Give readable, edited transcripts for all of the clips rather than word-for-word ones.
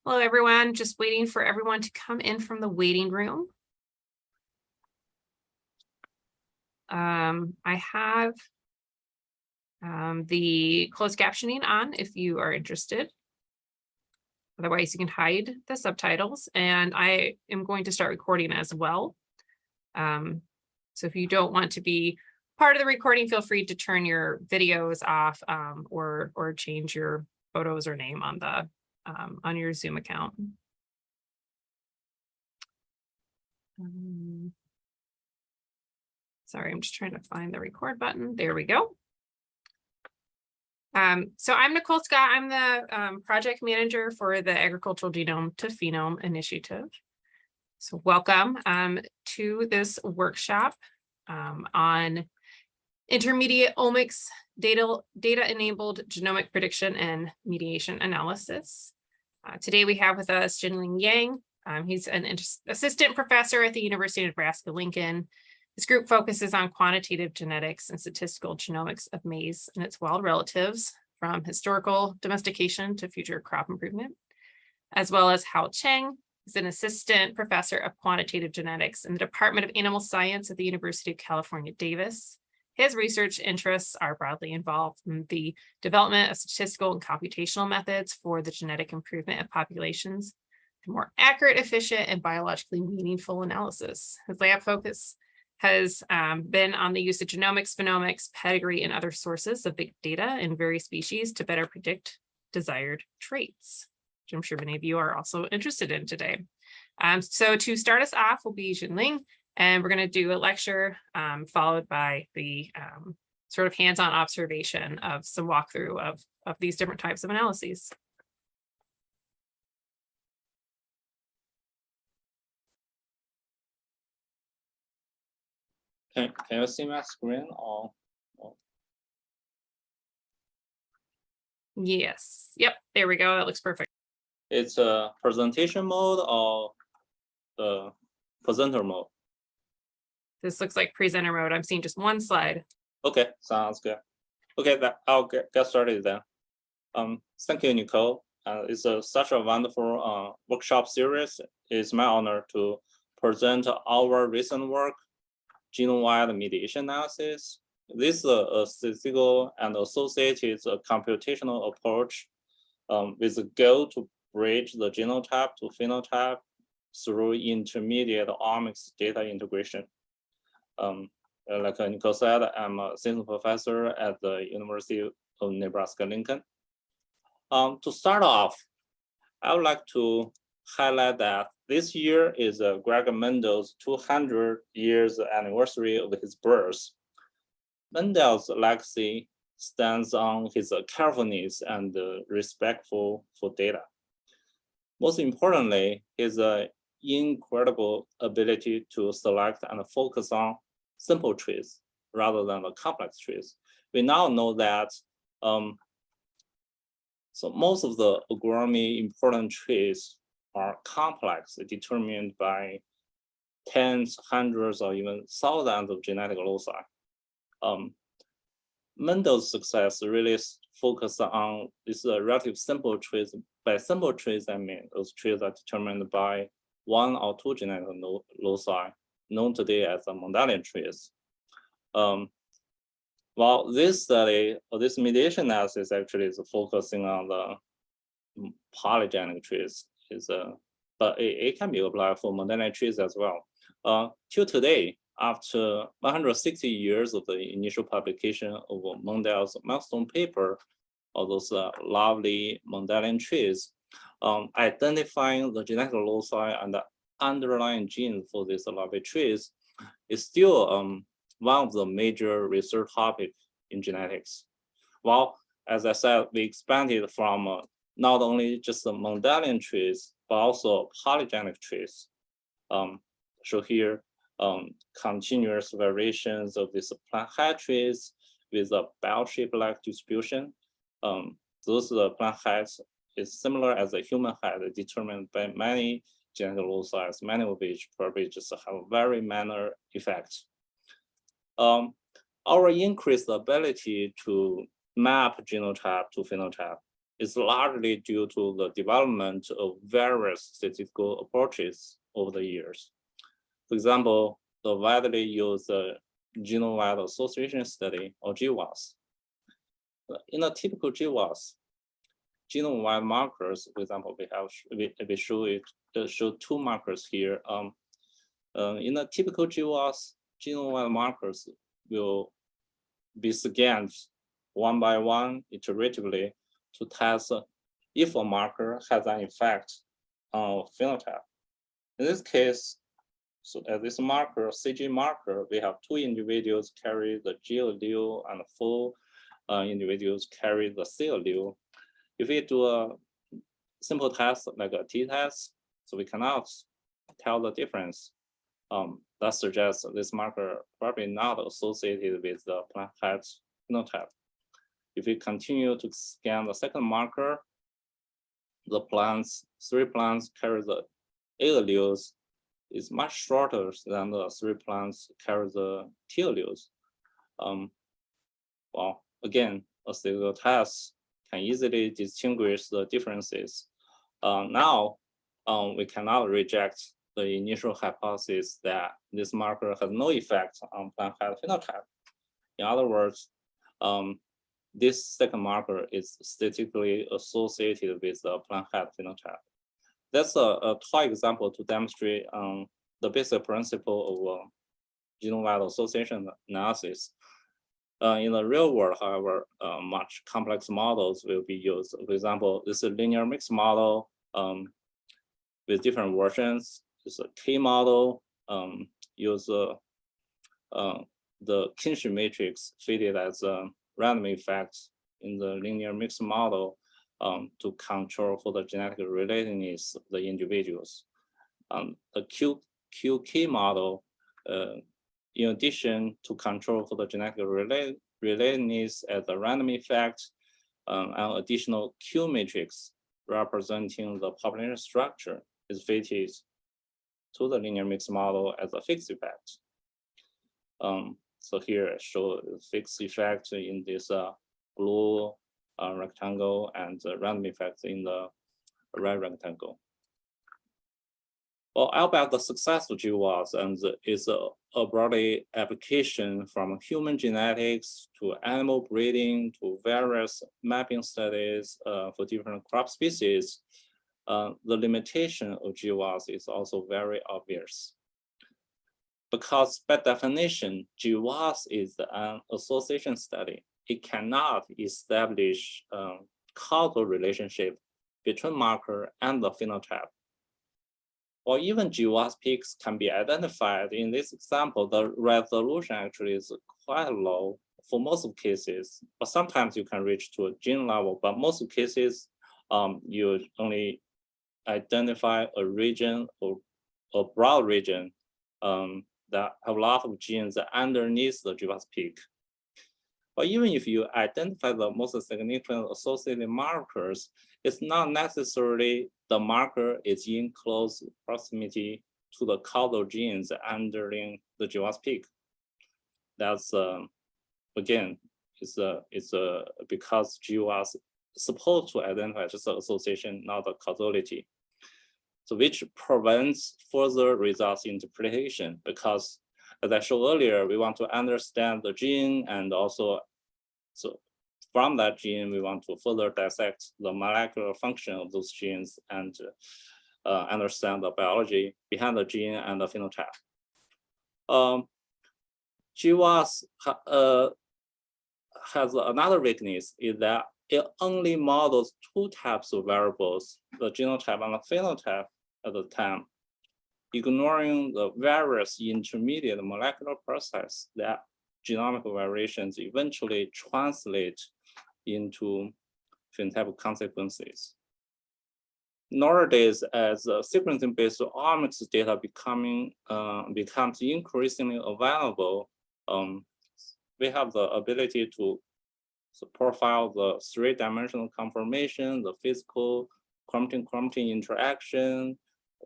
Hello, everyone. Just waiting for everyone to come in from the waiting room. I have the closed captioning on if you are interested. Otherwise, you can hide the subtitles, and I am going to start recording as well. So if you don't want to be part of the recording, feel free to turn your videos off or change your photos or name on the on your Zoom account. Sorry, I'm just trying to find the record button. There we go. So I'm Nicole Scott. I'm the project manager for the Agricultural Genome to Phenome Initiative. So welcome to this workshop on intermediate omics, data-enabled genomic prediction and mediation analysis. Today we have with us Jinliang Yang. He's an assistant professor at the University of Nebraska-Lincoln. This group focuses on quantitative genetics and statistical genomics of maize and its wild relatives, from historical domestication to future crop improvement, as well as Hao Cheng. He's an assistant professor of quantitative genetics in the Department of Animal Science at the University of California, Davis. His research interests are broadly involved in the development of statistical and computational methods for the genetic improvement of populations, and more accurate, efficient, and biologically meaningful analysis. His lab focus has been on the use of genomics, phenomics, pedigree, and other sources of big data in various species to better predict desired traits, which I'm sure many of you are also interested in today. So to start us off will be Jinliang, and we're going to do a lecture followed by the sort of hands-on observation of some walkthrough of these different types of analyses. Can you see my screen or? Yes. Yep. There we go. That looks perfect. It's a presentation mode or the presenter mode? This looks like presenter mode. I'm seeing just one slide. Okay, sounds good. Okay, I'll get started then. Thank you, Nicole. It's such a wonderful workshop series. It's my honor to present our recent work, Genome-wide mediation analysis. This is a statistical and associated computational approach with the goal to bridge the genotype to phenotype through intermediate omics data integration. Like Nicole said, I'm a assistant professor at the University of Nebraska-Lincoln. To start off, I would like to highlight that this year is Greg Mendel's 200 years anniversary of his birth. Mendel's legacy stands on his carefulness and respectful for data. Most importantly, his incredible ability to select and focus on simple trees rather than the complex trees. We now know that so most of the agronomy important trees are complex, determined by tens, hundreds, or even thousands of genetic loci. Mendel's success really focused on these relative simple trees. By simple trees, I mean those trees are determined by one or two genetic loci, known today as the Mendelian trees. Well, this study, or this mediation analysis actually is focusing on the polygenic trees. But it can be applied for Mendelian trees as well. Till today, after 160 years of the initial publication of Mendel's milestone paper, of those lovely Mendelian trees, identifying the genetic loci and the underlying gene for these lovely trees is still one of the major research topics in genetics. Well, as I said, we expanded from not only just the Mendelian trees, but also polygenic trees. So here, continuous variations of these plant head trees with a bell-shaped-like distribution. Those plant heads is similar as a human head, determined by many genetic loci, many of which probably just have a very minor effect. Our increased ability to map genotype to phenotype is largely due to the development of various statistical approaches over the years. For example, the widely used genome-wide association study, or GWAS. In a typical GWAS, genome-wide markers, for example, we show two markers here. In a typical GWAS, genome-wide markers will be scanned one by one iteratively to test if a marker has an effect on phenotype. In this case, so as this marker, CG marker, we have two individuals carry the G allele and four individuals carry the C allele. If we do a simple test like a t-test, so we cannot tell the difference. That suggests this marker probably not associated with the plant head phenotype. If we continue to scan the second marker, the three plants carry the A alleles is much shorter than the three plants carry the T alleles. Well, again, a statistical test can easily distinguish the differences. Now, we cannot reject the initial hypothesis that this marker has no effect on plant head phenotype. In other words, this second marker is statistically associated with the plant head phenotype. That's a toy example to demonstrate the basic principle of genome-wide association analysis. In the real world, however, much complex models will be used. For example, this is a linear mixed model with different versions. It's a K model, use the kinship matrix fitted as a random effect in the linear mixed model to control for the genetic relatedness of the individuals. The QK model, in addition to control for the genetic relatedness as a random effect, an additional Q matrix representing the population structure is fitted to the linear mixed model as a fixed effect. So here I show the fixed effect in this blue rectangle and the random effect in the red rectangle. Well, albeit the successful GWAS and is a broad application from human genetics to animal breeding to various mapping studies for different crop species, the limitation of GWAS is also very obvious. Because by definition, GWAS is an association study. It cannot establish a causal relationship between marker and the phenotype. Or even GWAS peaks can be identified. In this example, the resolution actually is quite low for most cases, but sometimes you can reach to a gene level, but most cases, you only identify a region or a broad region that have a lot of genes underneath the GWAS peak. But even if you identify the most significant associated markers, it's not necessarily the marker is in close proximity to the causal genes underlying the GWAS peak. That's again, it's because GWAS is supposed to identify just the association, not the causality. So which prevents further results interpretation, because as I showed earlier, we want to understand the gene, and also so from that gene, we want to further dissect the molecular function of those genes and understand the biology behind the gene and the phenotype. GWAS has another weakness, is that it only models two types of variables, the genotype and the phenotype at the time, ignoring the various intermediate molecular processes that genomic variations eventually translate into phenotypic consequences. Nowadays, as sequencing-based omics data becomes increasingly available, we have the ability to profile the three-dimensional conformation, the physical chromatin-chromatin interaction.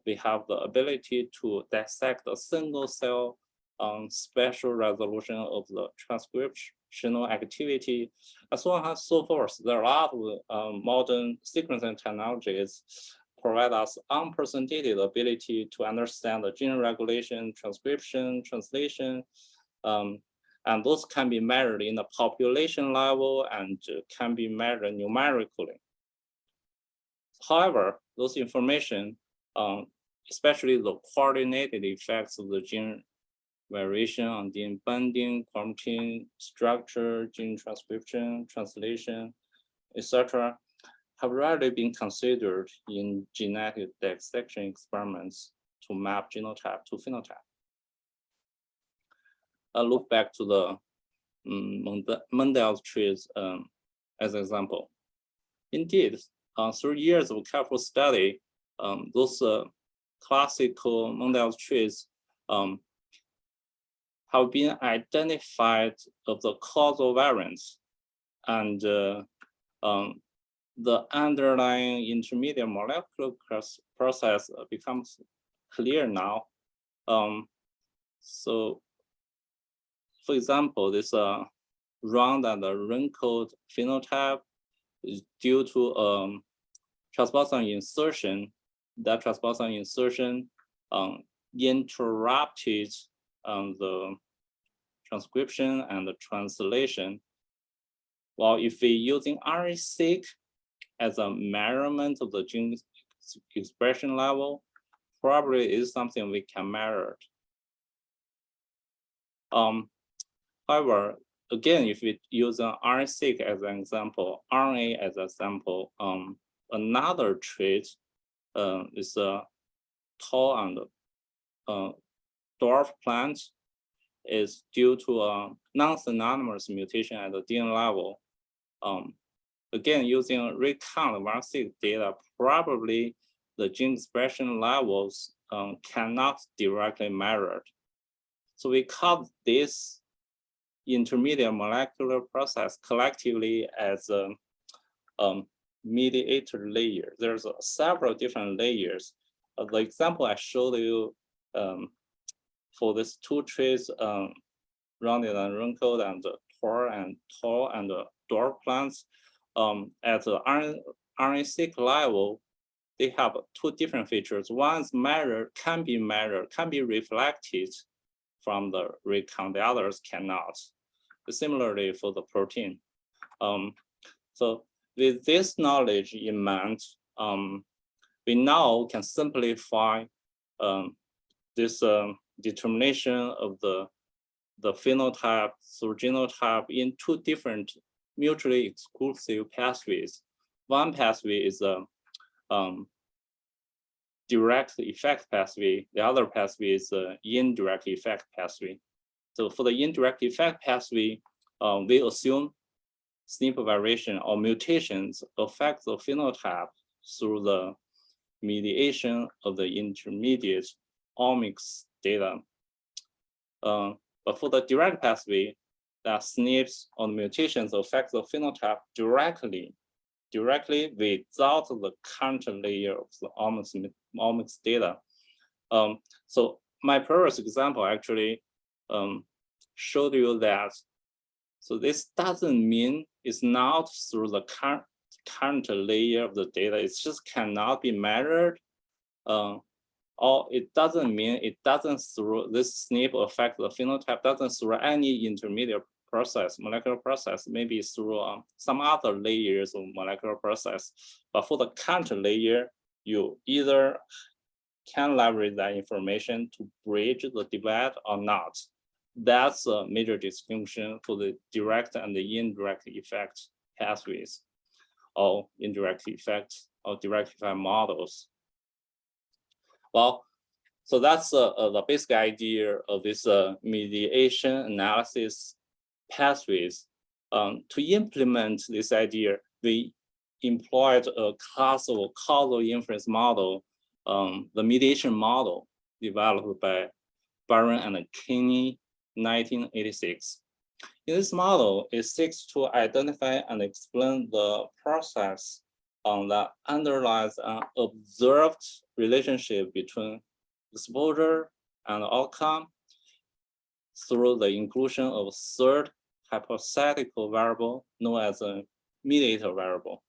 We have the ability to dissect a single cell spatial resolution of the transcriptional activity, and so on and so forth. There are a lot of modern sequencing technologies provide us unprecedented ability to understand the gene regulation, transcription, translation, and those can be measured in the population level and can be measured numerically. However, those information, especially the coordinated effects of the gene variation on gene binding, chromatin structure, gene transcription, translation, etc., have rarely been considered in genetic dissection experiments to map genotype to phenotype. I look back to the Mendel's trees as an example. Indeed, through years of careful study, those classical Mendel's trees have been identified of the causal variants, and the underlying intermediate molecular process becomes clear now. So, for example, this round and wrinkled phenotype is due to transposon insertion. That transposon insertion interrupted the transcription and the translation. While if we're using RNA-seq as a measurement of the gene expression level, probably is something we can measure. However, again, if we use an RNA-seq as an example, RNA as a sample, another trait is a tall and dwarf plant is due to a non-synonymous mutation at the DNA level. Again, using recount RNA-seq data, probably the gene expression levels cannot directly measured. So we call this intermediate molecular process collectively as a mediator layer. There's several different layers. The example I showed you for these two trees, rounded and wrinkled and tall and dwarf plants, at the RNA-seq level, they have two different features. One is can be reflected from the recount, the others cannot. Similarly for the protein. So with this knowledge in mind, we now can simplify this determination of the phenotype through genotype in two different mutually exclusive pathways. One pathway is a direct effect pathway. The other pathway is the indirect effect pathway. So for the indirect effect pathway, we assume SNP variation or mutations affect the phenotype through the mediation of the intermediate omics data. But for the direct pathway, that SNPs or mutations affect the phenotype directly without the current layer of the omics data. So my previous example actually showed you that. So this doesn't mean it's not through the current layer of the data. It just cannot be measured. Or it doesn't mean it doesn't through this SNP affect the phenotype, doesn't through any intermediate process, molecular process, maybe through some other layers of molecular process. But for the current layer, you either can leverage that information to bridge the divide or not. That's a major distinction for the direct and the indirect effect pathways, or indirect effect or direct effect models. Well, so that's the basic idea of this mediation analysis pathways. To implement this idea, we employed a causal inference model, the mediation model developed by Byron and Kinney, 1986. In this model, it seeks to identify and explain the process that underlies an observed relationship between exposure and outcome through the inclusion of third hypothetical variable known as a mediator variable.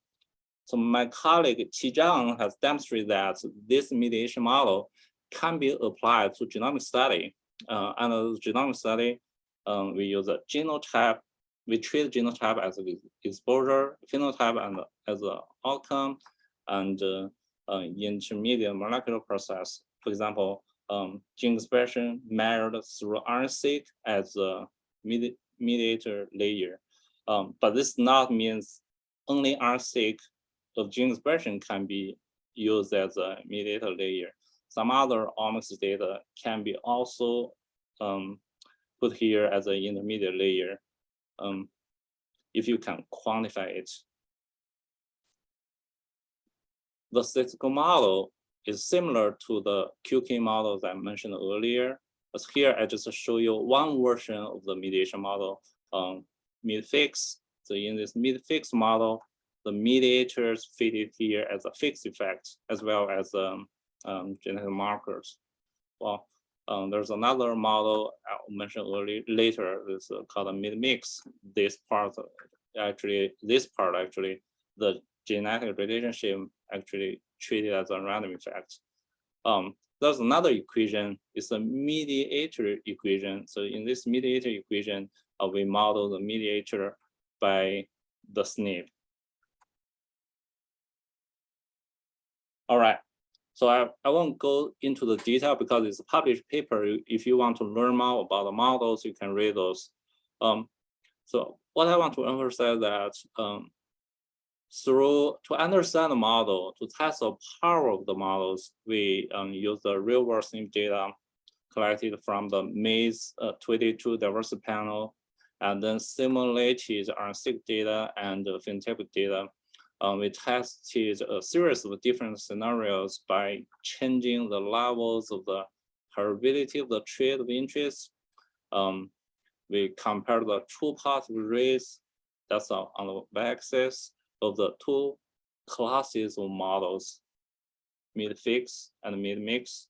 So my colleague Qi Zhang has demonstrated that this mediation model can be applied to genomic study. Under the genomic study, we use a genotype. We treat genotype as exposure, phenotype and as an outcome, and intermediate molecular process. For example, gene expression measured through RNA-seq as a mediator layer. But this not means only RNA-seq of gene expression can be used as a mediator layer. Some other omics data can be also put here as an intermediate layer if you can quantify it. The statistical model is similar to the QK model that I mentioned earlier. But here I just show you one version of the mediation model, mid-fix. So in this mid-fix model, the mediators fitted here as a fixed effect, as well as genetic markers. Well, there's another model I'll mention later. It's called a mid-mix. This part actually, the genetic relationship actually treated as a random effect. There's another equation. It's a mediator equation. So in this mediator equation, we model the mediator by the SNP. All right. So I won't go into the detail because it's a published paper. If you want to learn more about the models, you can read those. So what I want to emphasize that to understand the model, to test the power of the models, we use the real-world SNP data collected from the maize 22 diversity panel, and then simulated RNA-seq data and phenotypic data. We tested a series of different scenarios by changing the levels of the heritability of the trait of interest. We compared the two positive rates, that's on the y-axis, of the two classes of models, mid-fix and mid-mix.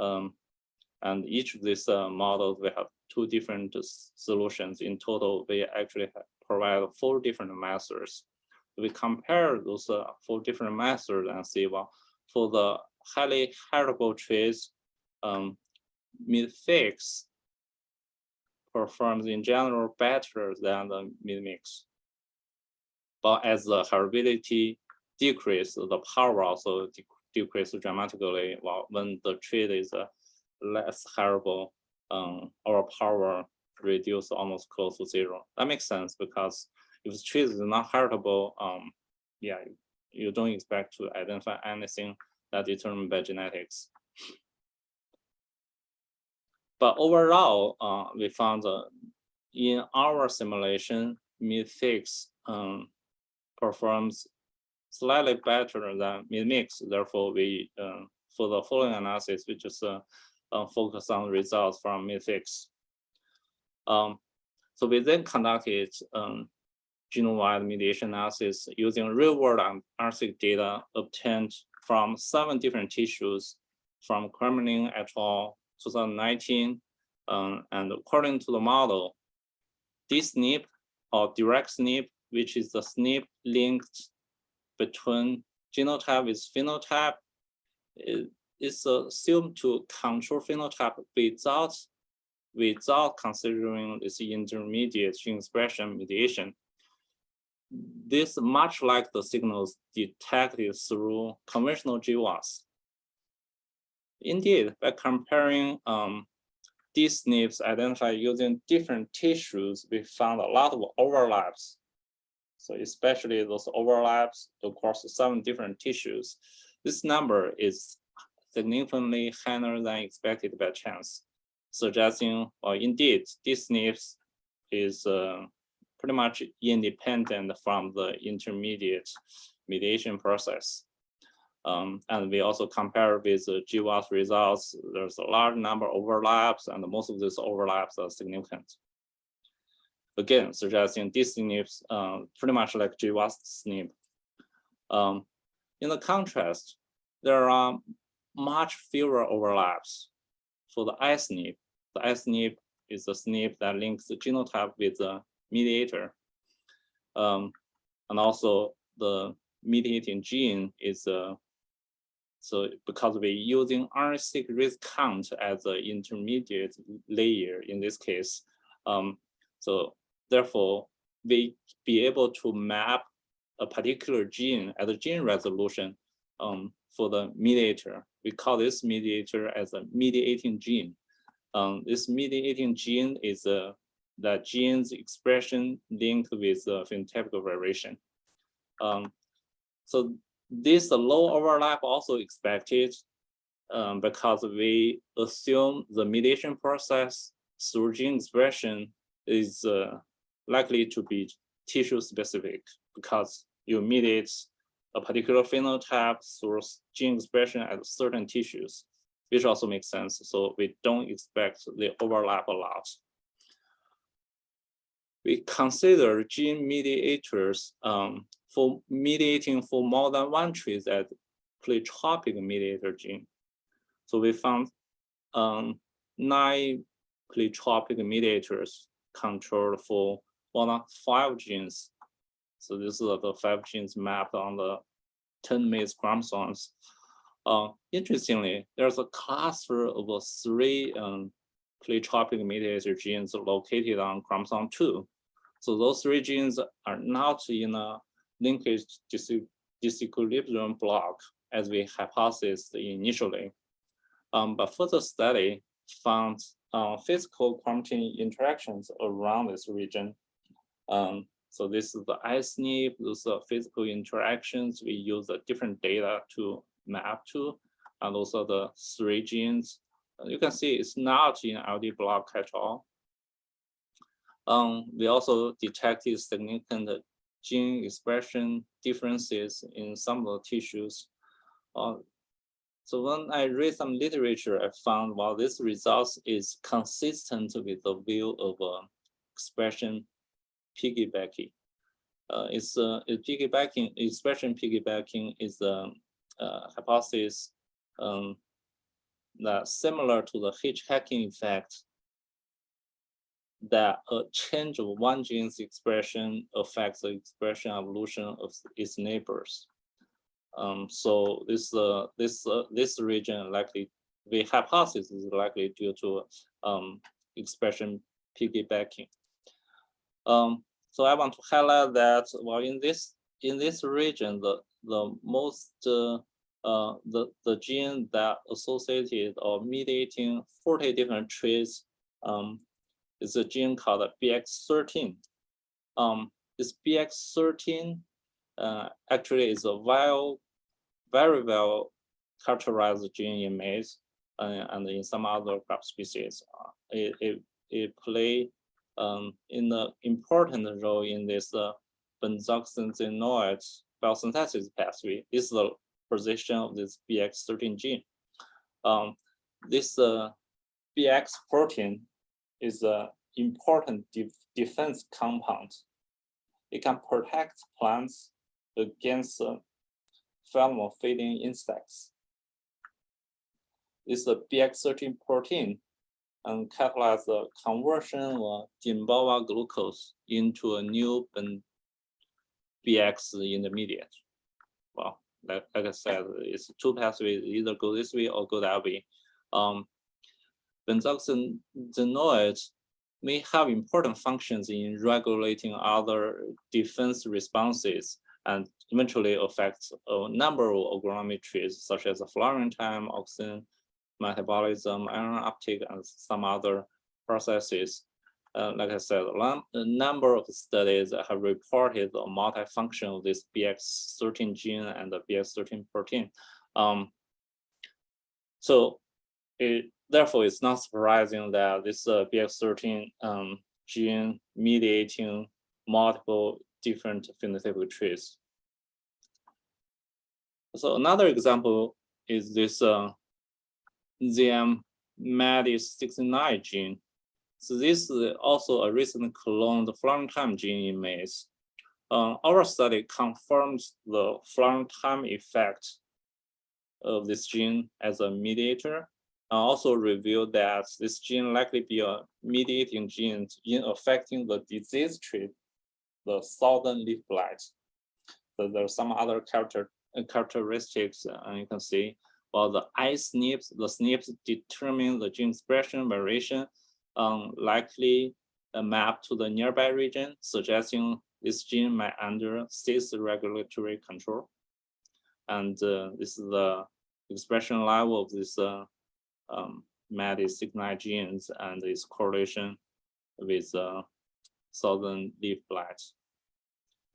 And each of these models, we have two different solutions. In total, we actually provide 4 different methods. We compare those 4 different methods and see, well, for the highly heritable traits, mid-fix performs in general better than the mid-mix. But as the heritability decreases, the power also decreases dramatically. Well, when the trait is less heritable, our power reduces almost close to 0. That makes sense because if the trait is not heritable, yeah, you don't expect to identify anything that determined by genetics. But overall, we found in our simulation, mid-fix performs slightly better than mid-mix. Therefore, we for the following analysis, we just focus on results from mid-fix. So we then conducted genome-wide mediation analysis using real-world RNA-seq data obtained from 7 different tissues from Kremlin et al. 2019. And according to the model, this SNP or direct SNP, which is the SNP linked between genotype with phenotype, is assumed to control phenotype without considering this intermediate gene expression mediation. This much like the signals detected through conventional GWAS. Indeed, by comparing these SNPs identified using different tissues, we found a lot of overlaps. So especially those overlaps across 7 different tissues. This number is significantly higher than expected by chance, suggesting, well, indeed, these SNPs is pretty much independent from the intermediate mediation process. And we also compare with the GWAS results. There's a large number of overlaps, and most of these overlaps are significant. Again, suggesting these SNPs pretty much like GWAS SNP. In the contrast, there are much fewer overlaps for the I SNP. The I SNP is the SNP that links the genotype with the mediator. And also the mediating gene is so because we're using RNA-seq read count as an intermediate layer in this case. So therefore, we be able to map a particular gene at a gene resolution for the mediator. We call this mediator as a mediating gene. This mediating gene is the gene's expression linked with the phenotypic variation. So this low overlap also expected because we assume the mediation process through gene expression is likely to be tissue specific because you mediate a particular phenotype through gene expression at certain tissues, which also makes sense. So we don't expect the overlap a lot. We consider gene mediators for mediating for more than one trait as pleiotropic mediator gene. So we found 9 pleiotropic mediators controlled for more than 5 genes. So this is the 5 genes mapped on the 10 maize chromosomes. Interestingly, there's a cluster of 3 pleiotropic mediator genes located on chromosome 2. So those 3 genes are not in a linkage disequilibrium block as we hypothesized initially. But further study found physical chromatin interactions around this region. So this is the iSNP, those are physical interactions. We use different data to map to, and also the 3 genes. You can see it's not in LD block at all. We also detected significant gene expression differences in some of the tissues. So when I read some literature, I found while this result is consistent with the view of expression piggybacking. Expression piggybacking is a hypothesis that similar to the hitchhiking effect, that a change of one gene's expression affects the expression evolution of its neighbors. So this region likely, the hypothesis is likely due to expression piggybacking. So I want to highlight that while in this region, the most the gene that associated or mediating 40 different traits is a gene called BX13. This BX13 actually is a very well characterized gene in maize and in some other crop species. It play in an important role in this benzoxazenoid biosynthesis pathway. This is the position of this BX13 gene. This BX protein is an important defense compound. It can protect plants against phenomophaiding insects. This is a BX13 protein and catalyze the conversion of Jimbawa glucose into a new BX intermediate. Well, like I said, it's 2 pathways, either go this way or go that way. Benzoxazenoids may have important functions in regulating other defense responses and eventually affects a number of agronomic traits such as flowering time, oxygen metabolism, iron uptake, and some other processes. Like I said, a number of studies have reported the multifunction of this BX13 gene and the BX13 protein. Therefore, it's not surprising that this BX13 gene mediating multiple different phenotypic traits. So another example is this ZM-MEDI69 gene. So this is also a recent cloned flowering time gene in maize. Our study confirms the flowering time effect of this gene as a mediator. also revealed that this gene likely be a mediating gene in affecting the disease trait, the southern leaf blight. So there are some other characteristics you can see. Well, the SNPs, the SNPs determine the gene expression variation, likely map to the nearby region, suggesting this gene might under cis regulatory control. And this is the expression level of this MED69 genes and its correlation with southern leaf blight.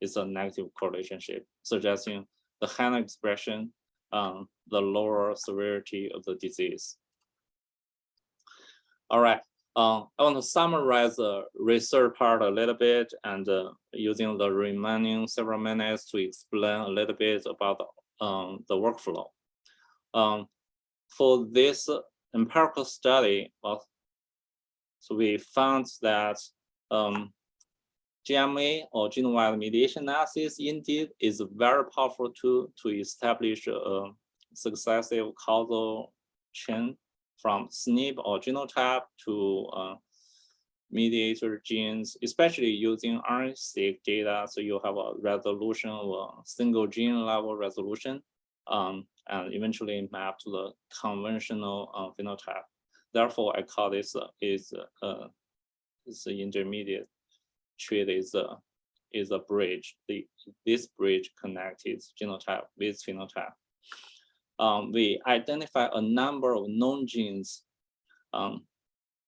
It's a negative correlation, suggesting the higher expression, the lower severity of the disease. All right, I want to summarize the research part a little bit and using the remaining several minutes to explain a little bit about the workflow. For this empirical study, so we found that GMA or genome-wide mediation analysis indeed is a very powerful tool to establish a successive causal chain from SNP or genotype to mediator genes, especially using RNA-seq data. So you have a resolution of a single gene level resolution, and eventually map to the conventional phenotype. Therefore, I call this is intermediate trait is a bridge. This bridge connects genotype with phenotype. We identify a number of known genes.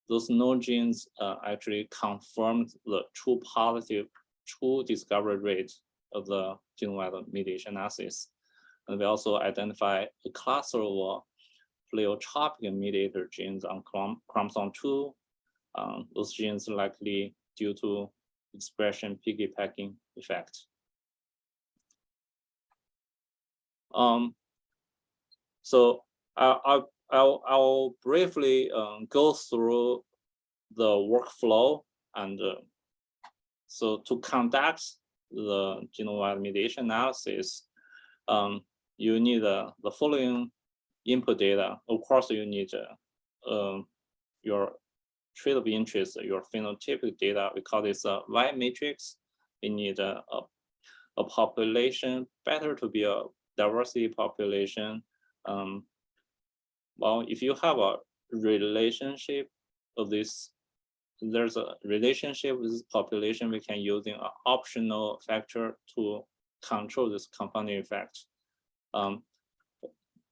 Those known genes actually confirmed the true discovery rate of the genome-wide mediation analysis. And we also identify a cluster of pleiotropic mediator genes on chromosome 2. Those genes likely due to expression piggybacking effect. So I'll briefly go through the workflow, and so to conduct the genome-wide mediation analysis, you need the following input data. Of course, you need your trait of interest, your phenotypic data. We call this a Y matrix. You need a population, better to be a diversity population. Well, if you have a relationship of this, there's a relationship with this population, we can use an optional factor to control this confounding effect.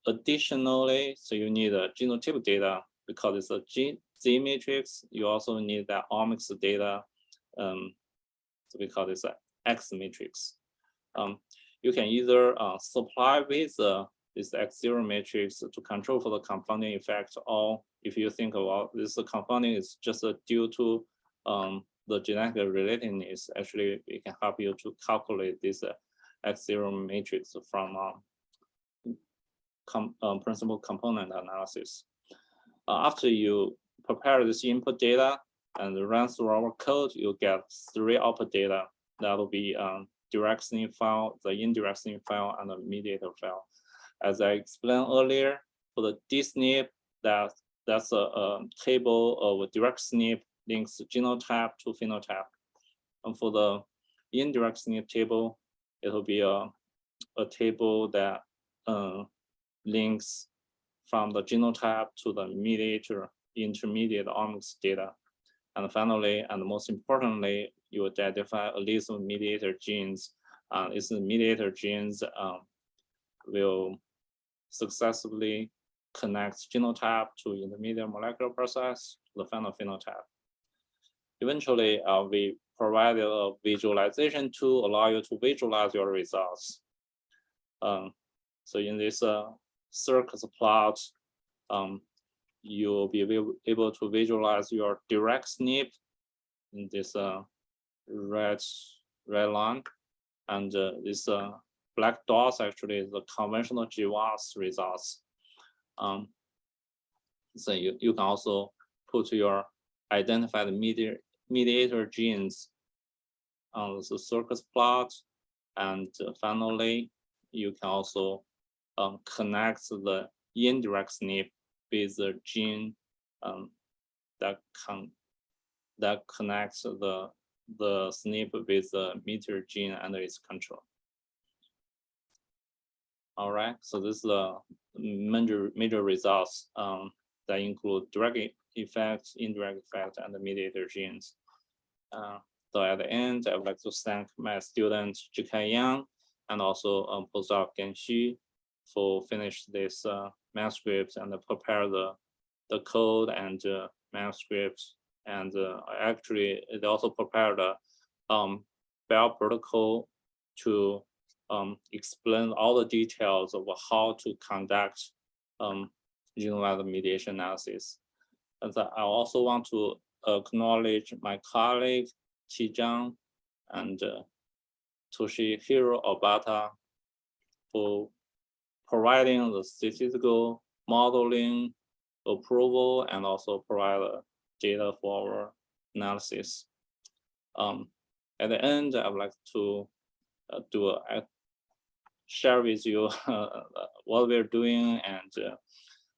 Additionally, so you need a genotypic data because it's a Z matrix. You also need that Omics data. So we call this a X matrix. You can either supply with this X0 matrix to control for the confounding effect, or if you think about this confounding is just due to the genetic relatedness, actually it can help you to calculate this X0 matrix from principal component analysis. After you prepare this input data and run through our code, you get 3 output data. That will be direct SNP file, the indirect SNP file, and the mediator file. As I explained earlier, for the DSNP, that's a table of direct SNP links genotype to phenotype. And for the indirect SNP table, it will be a table that links from the genotype to the mediator intermediate omics data. And finally, and most importantly, you identify a list of mediator genes. These mediator genes will successfully connect genotype to intermediate molecular process, the final phenotype. Eventually, we provided a visualization tool allow you to visualize your results. So in this Circos Plot, you'll be able to visualize your direct SNP in this red line, and this black dots actually is the conventional GWAS results. So you can also put your identified mediator genes on the Circos Plot, and finally you can also connect the indirect SNP with the gene that connects the SNP with the mediator gene under its control. All right, so this is the major results that include direct effects, indirect effects, and the mediator genes. So at the end, I would like to thank my student Jinliang Yang and also postdoc Gen Xu for finish this manuscript and prepare the code and manuscripts. And actually, it also prepared a Bell protocol to explain all the details of how to conduct genome-wide mediation analysis. And I also want to acknowledge my colleague Qi Zhang and Toshihiro Obata for providing the statistical modeling approval and also provide data for our analysis. At the end, I would like to share with you what we're doing, and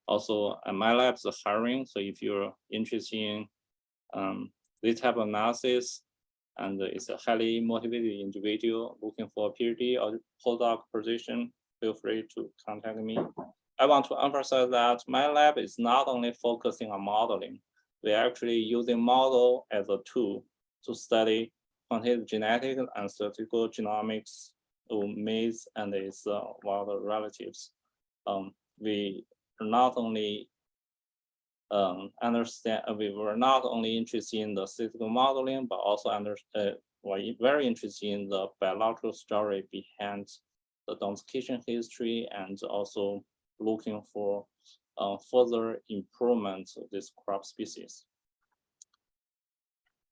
also my lab is hiring. So if you're interested in this type of analysis and it's a highly motivated individual looking for a PhD or postdoc position, feel free to contact me. I want to emphasize that my lab is not only focusing on modeling, we're actually using model as a tool to study quantitative genetics and statistical genomics of maize and its wild relatives. We are not only we were not only interested in the statistical modeling, but also very interested in the biological story behind the domestication history, and also looking for further improvement of this crop species.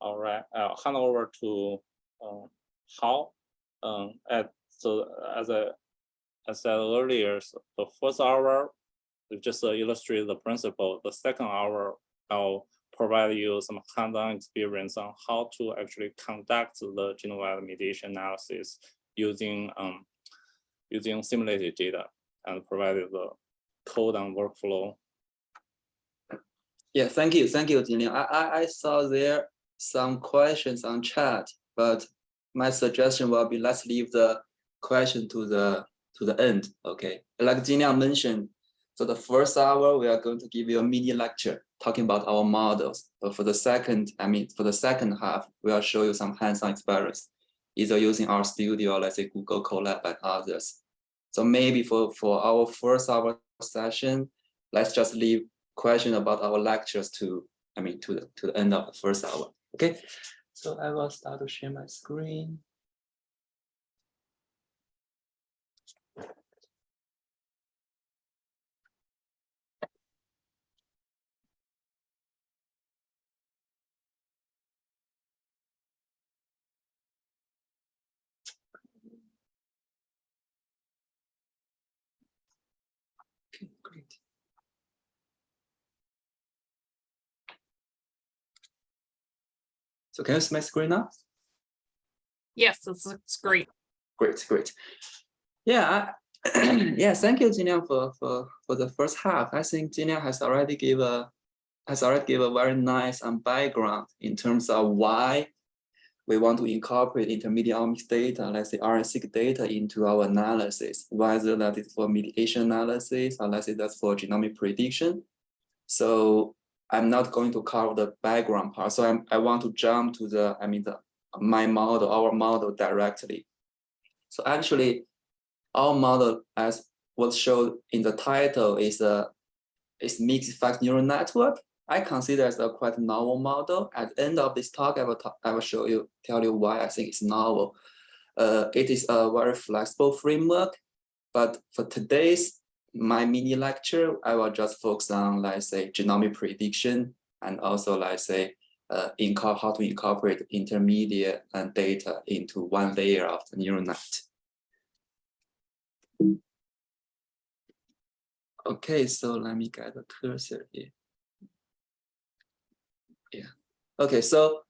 All right, I'll hand over to Hao. So as I said earlier, so the first hour, we just illustrate the principle. The second hour, I'll provide you some hands-on experience on how to actually conduct the genome-wide mediation analysis using simulated data and provide the code and workflow. Yeah, thank you, Jinliang. I saw there some questions on chat, but my suggestion will be let's leave the question to the end. Okay, like Jinliang mentioned, so the first hour we are going to give you a mini lecture talking about our models. But for the second half, we'll show you some hands-on experience, either using our studio, let's say Google Colab and others. So maybe for our first hour session, let's just leave question about our lectures to the end of the first hour. Okay, so I will start to share my screen. Okay, great. So can you see my screen now? Yes, this looks great. Great. Yeah, yeah. Thank you, Jinliang, for the first half. I think Jinliang has already give a very nice background in terms of why we want to incorporate intermediate omics data, let's say RNA-seq data, into our analysis, whether that is for mediation analysis or let's say that's for genomic prediction. So I'm not going to cover the background part. So I want to jump to our model directly. So actually, our model, as was shown in the title, is mixed effect neural network. I consider as a quite novel model. At the end of this talk, I will tell you why I think it's novel. It is a very flexible framework, but for my mini lecture, I will just focus on, let's say, genomic prediction, and also, let's say, how to incorporate intermediate data into one layer of the neural net. Okay, so let me get the cursor here. Yeah. Okay, so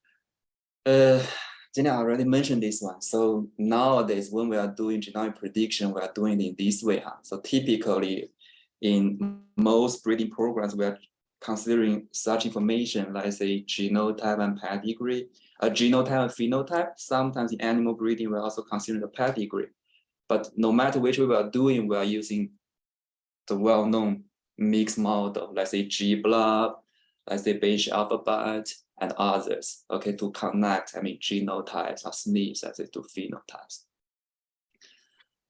Jinliang already mentioned this one. So nowadays, when we are doing genomic prediction, we are doing it in this way. So typically, in most breeding programs, we are considering such information, like say genotype and pedigree, genotype and phenotype. Sometimes in animal breeding, we're also considering the pedigree. But no matter which way we are doing, we are using the well-known mixed model, let's say GWAS, let's say Bayesian alphabet, and others, okay, to connect, genotypes or SNPs, let's say, to phenotypes.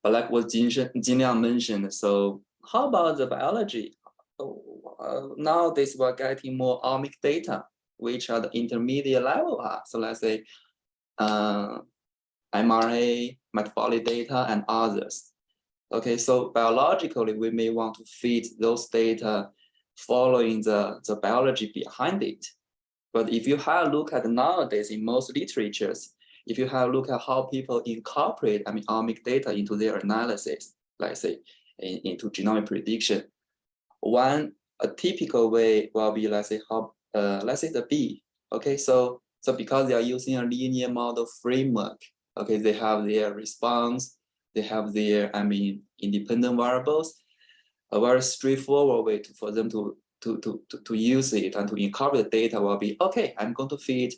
But like what Jinliang mentioned, so how about the biology? Nowadays, we're getting more omic data, which are the intermediate level. So let's say mRNA, metabolic data, and others. Okay, so biologically, we may want to feed those data following the biology behind it. But if you have a look at nowadays in most literatures, if you have a look at how people incorporate omic data into their analysis, let's say into genomic prediction, a typical way will be, let's say the bee. Okay, so because they are using a linear model framework, okay, they have their response, they have their independent variables. A very straightforward way for them to use it and to incorporate the data will be, okay, I'm going to feed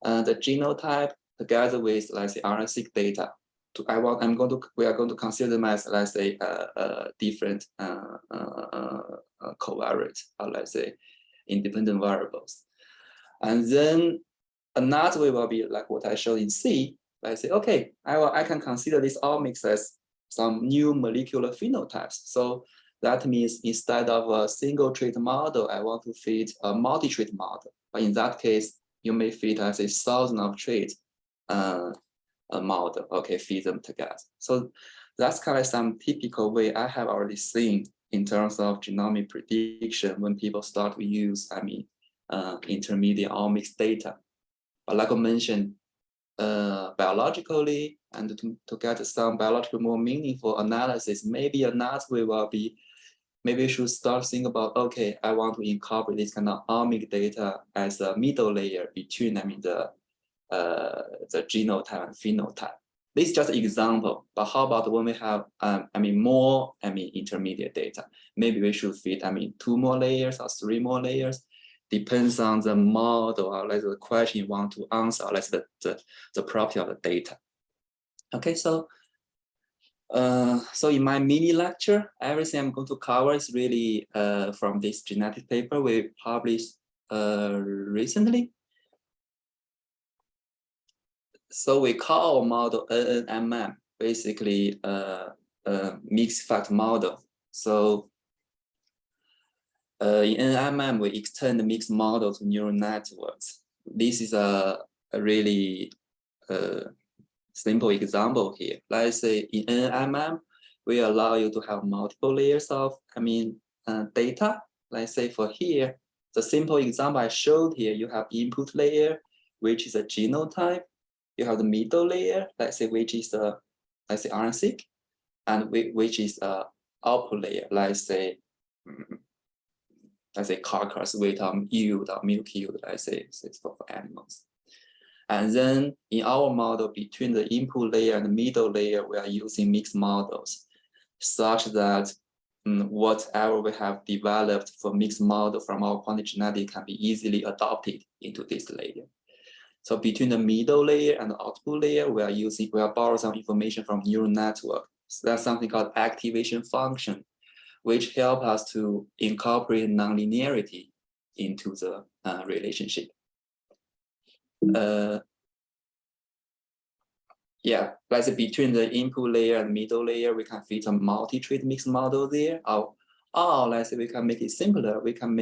the genotype together with, let's say, RNA-seq data. We are going to consider them as, let's say, different covariates, or let's say independent variables. And then another way will be like what I showed in C. I say, okay, I can consider this omics as some new molecular phenotypes. So that means instead of a single trait model, I want to feed a multi-trait model. But in that case, you may feed as a 1,000 of traits a model, okay, feed them together. So that's kind of some typical way I have already seen in terms of genomic prediction when people start to use, intermediate omics data. But like I mentioned, biologically, and to get some biological more meaningful analysis, maybe another way will be, maybe you should start thinking about, okay, I want to incorporate this kind of omic data as a middle layer between, the genotype and phenotype. This is just an example, but how about when we have, more, intermediate data? Maybe we should feed, 2 more layers or 3 more layers. Depends on the model or like the question you want to answer, like the property of the data. Okay, so in my mini lecture, everything I'm going to cover is really from this genetic paper we published recently. So we call our model NNMM, basically a mixed factor model. So in NMM, we extend the mixed model to neural networks. This is a really simple example here. Let's say in NMM, we allow you to have multiple layers of data. Let's say for here, the simple example I showed here, you have input layer, which is a genotype. You have the middle layer, let's say, which is RNA-seq, and which is output layer, let's say carcass weight or yield or milk yield, let's say for animals. And then in our model, between the input layer and the middle layer, we are using mixed models, such that whatever we have developed for mixed model from our quantitative genetic can be easily adopted into this layer. So between the middle layer and the output layer, we are borrowing some information from neural network. So that's something called activation function, which help us to incorporate nonlinearity into the relationship. Let's say between the input layer and middle layer, we can feed a multi-trait mixed model there. Or let's say we can make it simpler. We can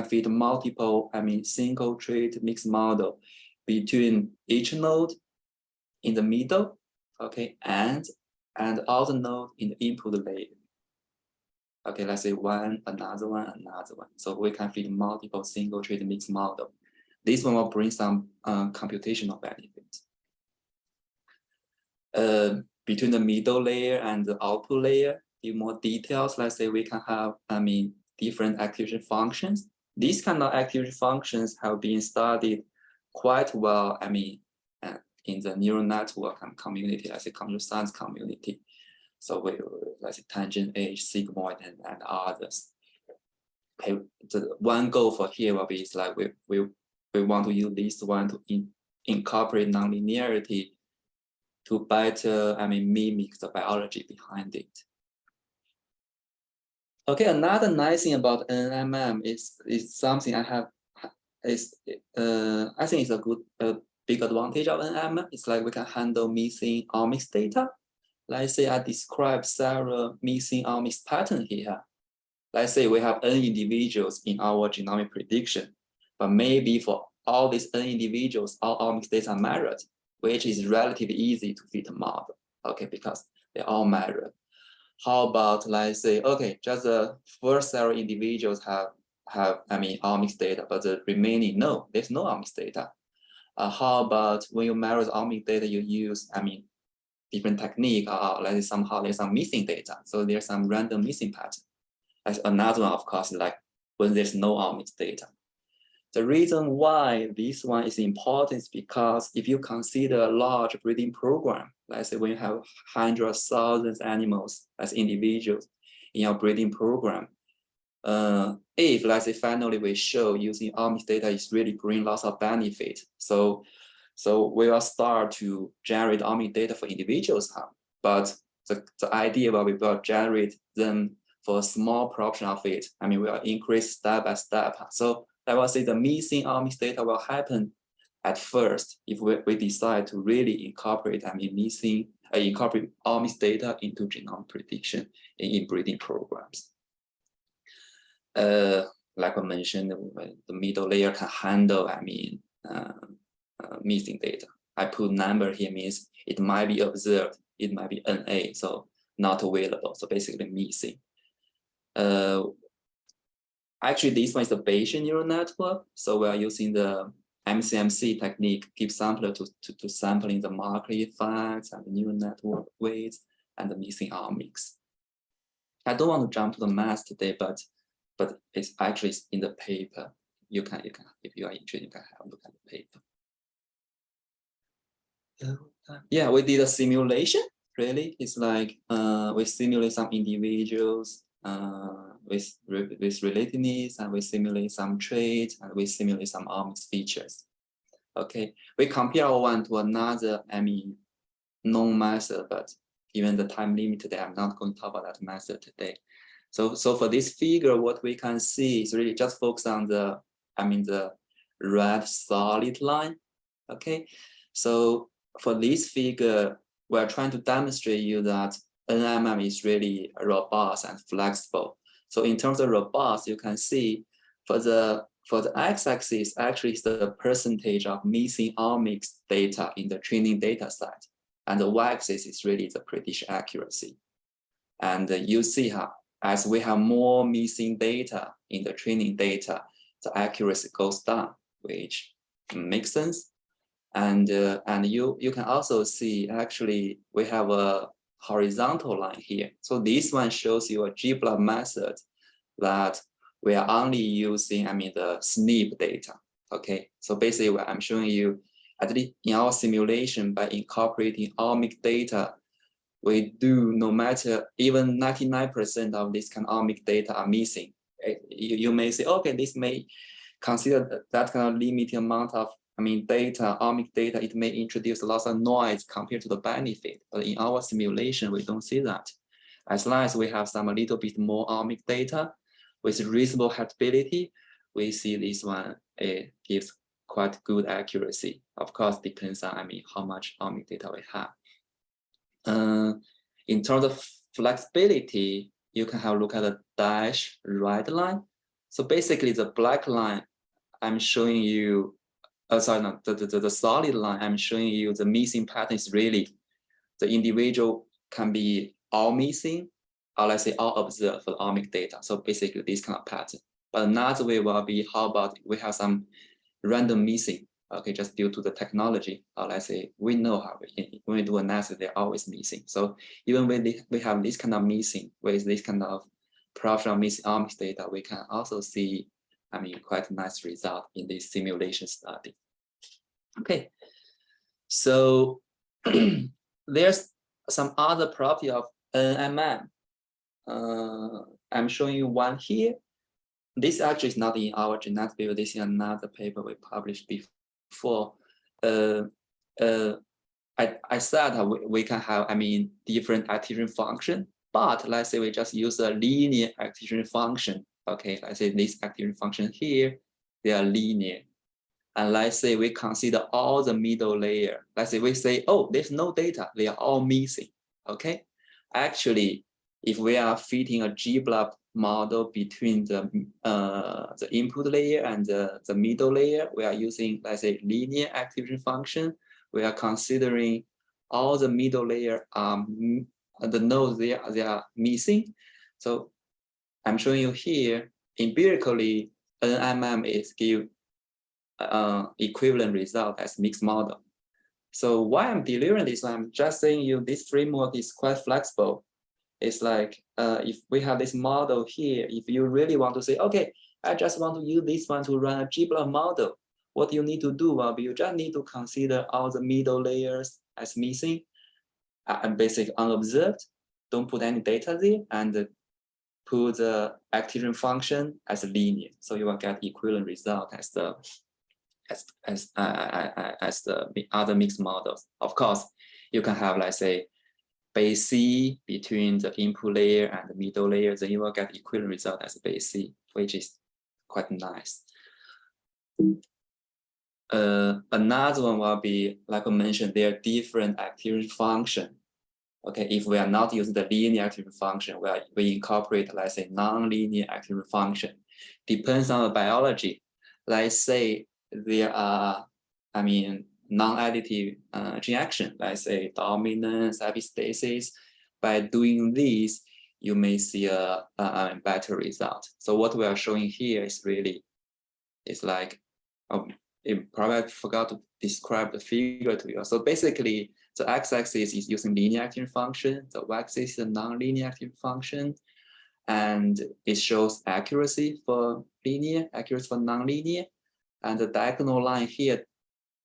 feed multiple, single trait mixed model between each node in the middle, okay, and other node in the input layer. Okay, let's say another one. So we can feed multiple single trait mixed model. This one will bring some computational benefits. Between the middle layer and the output layer, in more details, let's say we can have, different activation functions. These kind of activation functions have been studied quite well, in the neural network and community, let's say computer science community. So let's say tangent age, sigmoid, and others. Okay, the one goal for here will be is like we want to use this one to incorporate nonlinearity to better, mimic the biology behind it. Okay, another nice thing about NMM is something I think it's a big advantage of NMM. It's like we can handle missing omics data. Let's say I describe several missing omics pattern here. Let's say we have N individuals in our genomic prediction, but maybe for all these N individuals, all omics data married, which is relatively easy to fit a model, okay, because they're all married. How about, let's say, okay, just the first several individuals have omics data, but the remaining, no, there's no omics data. How about when you marry the omics data, you use, different technique, let's say somehow there's some missing data. So there's some random missing pattern. As another one, of course, like when there's no omics data. The reason why this one is important is because if you consider a large breeding program, let's say when you have hundreds, thousands of animals as individuals in your breeding program, if, let's say, finally we show using omics data is really bring lots of benefit. So we will start to generate omics data for individuals, but the idea will we will generate them for a small portion of it. We will increase step by step. So I will say the missing omics data will happen at first if we decide to really incorporate incorporate omics data into genome prediction in breeding programs. Like I mentioned, the middle layer can handle missing data. I put number here means it might be observed, it might be NA, so not available, so basically missing. Actually, this one is a Bayesian neural network. So we are using the MCMC technique, give sampler to sampling the marker effects and the neural network weights and the missing omics. I don't want to jump to the math today, but it's actually in the paper. You can if you are interested, you can have a look at the paper. Yeah, we did a simulation. Really, it's like we simulate some individuals with relatedness, and we simulate some traits, and we simulate some omics features. Okay, we compare one to another known method, but given the time limit today, I'm not going to talk about that method today. So for this figure, what we can see is really just focus on the red solid line. Okay, so for this figure, we're trying to demonstrate you that NMM is really robust and flexible. So in terms of robust, you can see for the x-axis actually is the percentage of missing omics data in the training data set, and the y-axis is really the prediction accuracy. And you see how as we have more missing data in the training data, the accuracy goes down, which makes sense. And you can also see actually we have a horizontal line here. So this one shows you a GWAS method that we are only using the SNP data. Okay, so basically what I'm showing you, at least in our simulation, by incorporating omic data, we do no matter even 99% of this kind of omic data are missing. You may say, okay, this may consider that kind of limited amount of data, omic data, it may introduce lots of noise compared to the benefit. But in our simulation, we don't see that. As long as we have some a little bit more omic data with reasonable heritability, we see this one gives quite good accuracy. Of course, depends on how much omic data we have. In terms of flexibility, you can have a look at the dash red line. So basically, the black line, I'm showing you. Sorry, no, the solid line, I'm showing you the missing pattern is really the individual can be all missing, or let's say all observed for the omic data. So basically this kind of pattern. But another way will be, how about we have some random missing, okay, just due to the technology, or let's say we know how when we do analysis, they're always missing. So even when we have this kind of missing, with this kind of professional missing omics data, we can also see quite a nice result in this simulation study. Okay, so there's some other property of NMM. I'm showing you one here. This actually is not in our genetic paper. This is another paper we published before. I said we can have, different activation function, but let's say we just use a linear activation function. Okay, let's say this activation function here, they are linear. And let's say we consider all the middle layer. Let's say we say, oh, there's no data, they are all missing. Okay, actually, if we are fitting a GWAS model between the input layer and the middle layer, we are using, let's say, linear activation function. We are considering all the middle layer the nodes they are missing. So I'm showing you here empirically NMM is give equivalent result as mixed model. So why I'm delivering this, I'm just saying you this framework is quite flexible. It's like if we have this model here, if you really want to say, okay, I just want to use this one to run a GWAS model, what you need to do will be you just need to consider all the middle layers as missing and basically unobserved. Don't put any data there and put the activation function as linear. So you will get equivalent result as the other mixed models. Of course, you can have, let's say, base C between the input layer and the middle layer, then you will get equivalent result as base C, which is quite nice. Another one will be, like I mentioned, there are different activation function. Okay, if we are not using the linear activation function, we incorporate, let's say, non-linear activation function. Depends on the biology. Let's say there are, non-additive gene action, let's say dominance, epistasis. By doing this, you may see a better result. So what we are showing here is really, it's like, it probably forgot to describe the figure to you. So basically, the x-axis is using linear activation function, the y-axis is a non-linear activation function, and it shows accuracy for linear, accuracy for non-linear, and the diagonal line here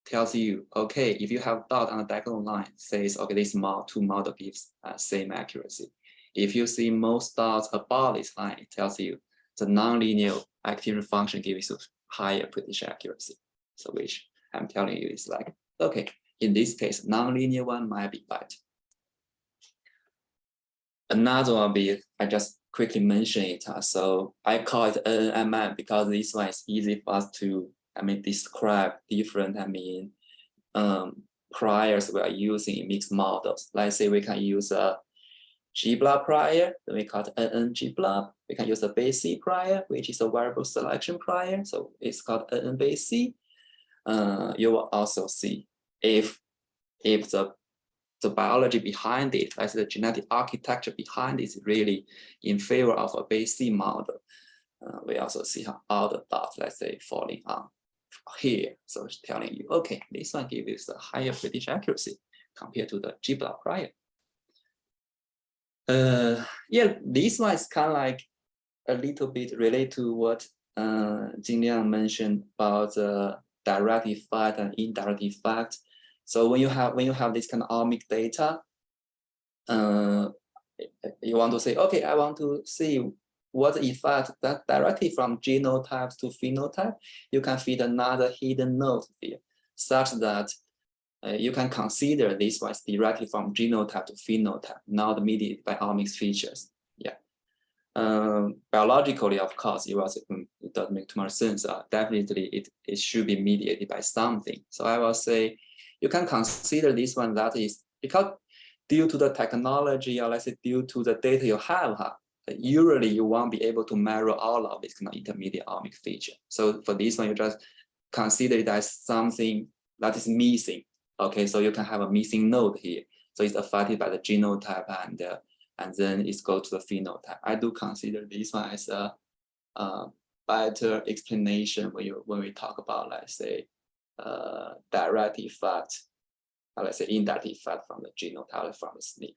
tells you, okay, if you have dot on the diagonal line, says, okay, this two model gives same accuracy. If you see most dots above this line, it tells you the non-linear activation function gives you higher prediction accuracy. So which I'm telling you is like, okay, in this case, non-linear one might be better. Another one will be, I just quickly mention it. So I call it NMM because this one is easy for us to, describe different, priors we are using in mixed models. Let's say we can use a GWAS prior, then we call it NN GWAS. We can use a base C prior, which is a variable selection prior. So it's called NN base C. You will also see if the biology behind it, like the genetic architecture behind it is really in favor of a base C model. We also see how all the dots, let's say, falling on here. So it's telling you, okay, this one gives a higher prediction accuracy compared to the GWAS prior. Yeah, this one is kind of like a little bit related to what Jinliang mentioned about the direct effect and indirect effect. So when you have this kind of omic data, you want to say, okay, I want to see what effect that directly from genotypes to phenotype. You can feed another hidden node here, such that you can consider this one directly from genotype to phenotype, not mediated by omics features. Yeah. Biologically, of course, you will say, it doesn't make too much sense. Definitely, it should be mediated by something. So I will say, you can consider this one that is because due to the technology, or let's say due to the data you have, usually you won't be able to measure all of this kind of intermediate omic feature. So for this one, you just consider it as something that is missing. Okay, so you can have a missing node here. So it's affected by the genotype and then it goes to the phenotype. I do consider this one as a better explanation when we talk about, let's say, direct effect, or let's say indirect effect from the genotype from the SNP.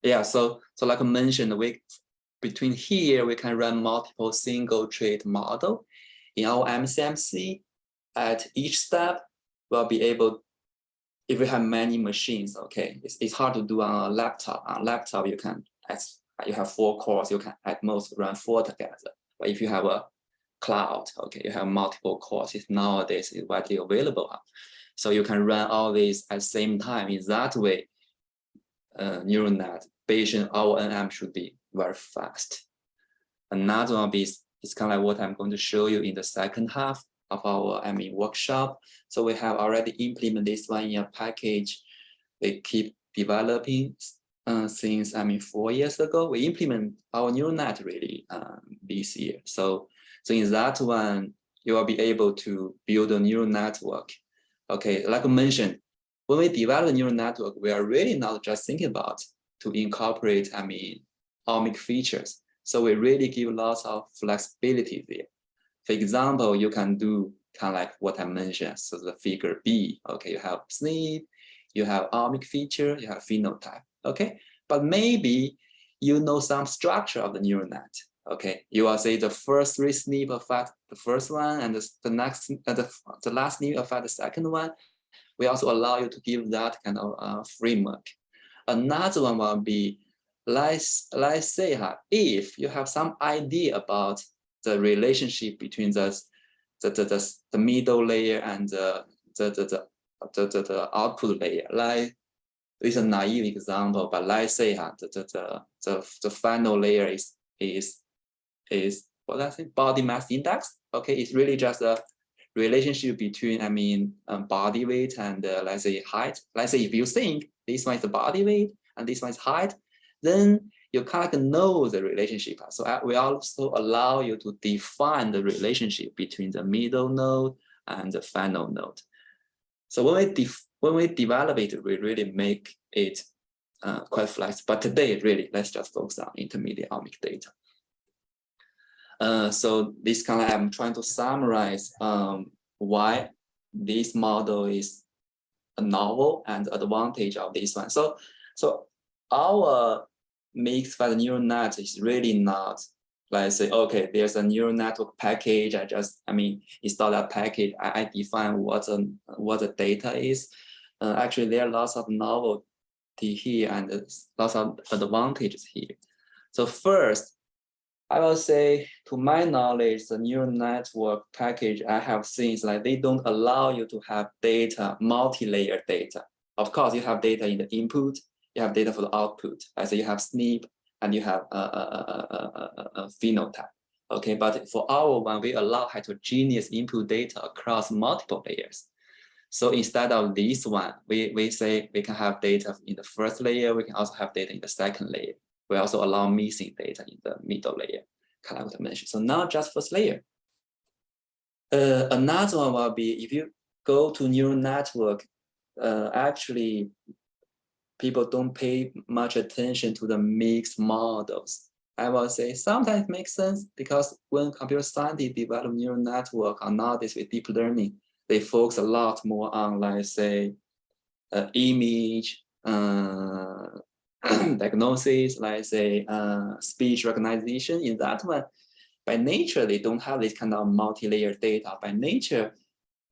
Yeah, so like I mentioned, between here we can run multiple single trait model. In our MCMC, at each step we'll be able if you have many machines, okay, it's hard to do on a laptop. On a laptop, you have 4 cores, you can at most run 4 together. But if you have a cloud, okay, you have multiple cores. Nowadays is widely available. So you can run all these at the same time. In that way, neural net Bayesian RNN should be very fast. Another one is kind of like what I'm going to show you in the second half of our workshop. So we have already implemented this one in a package. We keep developing since 4 years ago. We implement our neural net really this year. So in that one, you will be able to build a neural network. Okay, like I mentioned, when we develop a neural network, we are really not just thinking about to incorporate omic features. So we really give lots of flexibility there. For example, you can do kind of like what I mentioned. So the figure B, okay, you have SNP, you have omic feature, you have phenotype, okay? But maybe you know some structure of the neural net, okay? You will say the first 3 SNP affect the first one, and the last SNP affect the second one. We also allow you to give that kind of framework. Another one will be, let's say, if you have some idea about the relationship between the middle layer and the output layer. Like, it's a naive example, but let's say the final layer is what I think, body mass index. Okay, it's really just a relationship between body weight and let's say height. Let's say if you think this one is the body weight and this one is height, then you kind of know the relationship. So we also allow you to define the relationship between the middle node and the final node. So when we develop it, we really make it quite flexible. But today, really, let's just focus on intermediate omic data. So this kind of, I'm trying to summarize why this model is a novel and the advantage of this one. So our mixed fat neural net is really not like say, okay, there's a neural network package. I install that package. I define what the data is. Actually, there are lots of novelty here and lots of advantages here. So first, I will say, to my knowledge, the neural network package I have seen is like they don't allow you to have data, multi-layer data. Of course, you have data in the input, you have data for the output. I say you have SNP and you have a phenotype. Okay, but for our one, we allow heterogeneous input data across multiple layers. So instead of this one, we say we can have data in the first layer, we can also have data in the second layer. We also allow missing data in the middle layer, kind of what I mentioned. So not just first layer. Another one will be, if you go to neural network, actually, people don't pay much attention to the mixed models. I will say sometimes it makes sense because when computer scientists develop neural network or nowadays with deep learning, they focus a lot more on, let's say, image, diagnosis, like say speech recognition. In that one, by nature, they don't have this kind of multi-layer data. By nature,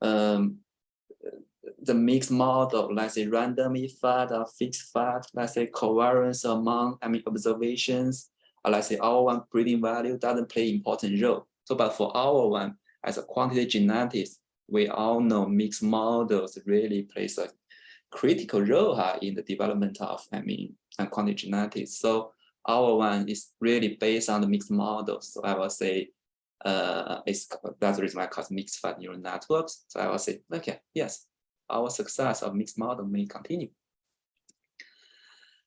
the mixed model, let's say randomly fed or fixed fed, let's say covariance among observations, or let's say our one breeding value doesn't play important role. So, but for our one, as a quantitative genetics, we all know mixed models really plays a critical role in the development of quantitative genetics. So our one is really based on the mixed models. So I will say that's the reason I call it mixed fat neural networks. So I will say, okay, yes, our success of mixed model may continue.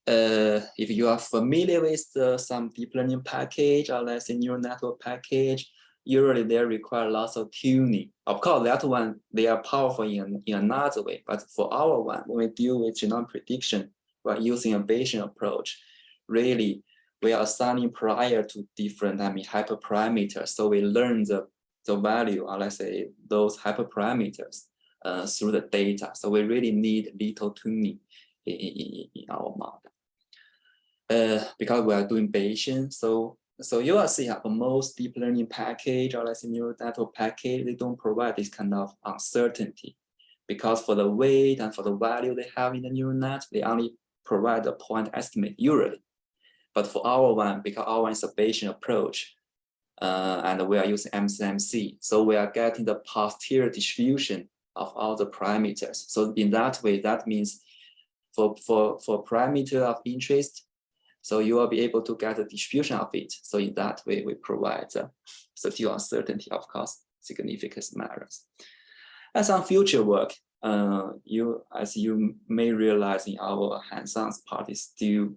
If you are familiar with some deep learning package or let's say neural network package, usually they require lots of tuning. Of course, that one, they are powerful in another way. But for our one, when we deal with genome prediction, we're using a Bayesian approach. Really, we are assigning prior to different hyperparameters. So we learn the value, or let's say those hyperparameters through the data. So we really need little tuning in our model. Because we are doing Bayesian, so you will see for most deep learning package or let's say neural network package, they don't provide this kind of uncertainty. because for the weight and for the value they have in the neural net, they only provide a point estimate usually. But for our one, because our one is a Bayesian approach, and we are using MCMC, so we are getting the posterior distribution of all the parameters. So in that way, that means for parameter of interest, so you will be able to get the distribution of it. So in that way, we provide statistical uncertainty, of course, significance matters. As on future work, as you may realize in our hands-on part is still,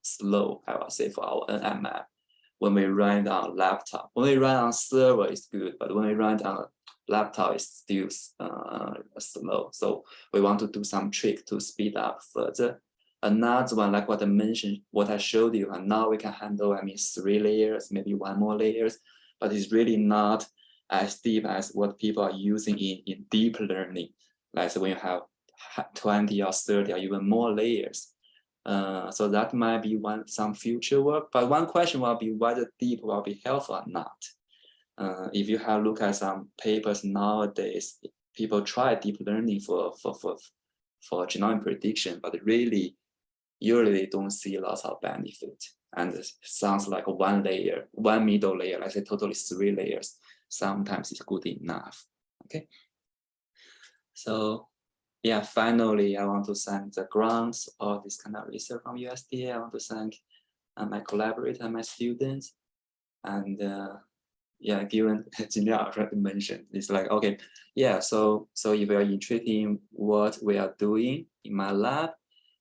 slow, I will say, for our NMM. When we run it on laptop, when we run on server, it's good, but when we run it on laptop, it's still slow. So we want to do some trick to speed up further. Another one, like what I mentioned, what I showed you, and now we can handle, 3 layers, maybe 1 more layers, but it's really not as deep as what people are using in deep learning. Like when you have 20 or 30 or even more layers. So that might be some future work, but one question will be whether deep will be helpful or not. If you have look at some papers nowadays, people try deep learning for genomic prediction, but really, usually they don't see lots of benefit. And it sounds like 1 layer, 1 middle layer, let's say totally 3 layers, sometimes it's good enough. Okay. So yeah, finally, I want to thank the grants of this kind of research from USDA. I want to thank my collaborator and my students. And yeah, given Jinliang already mentioned, it's like, okay, yeah, so if you are interested in what we are doing in my lab,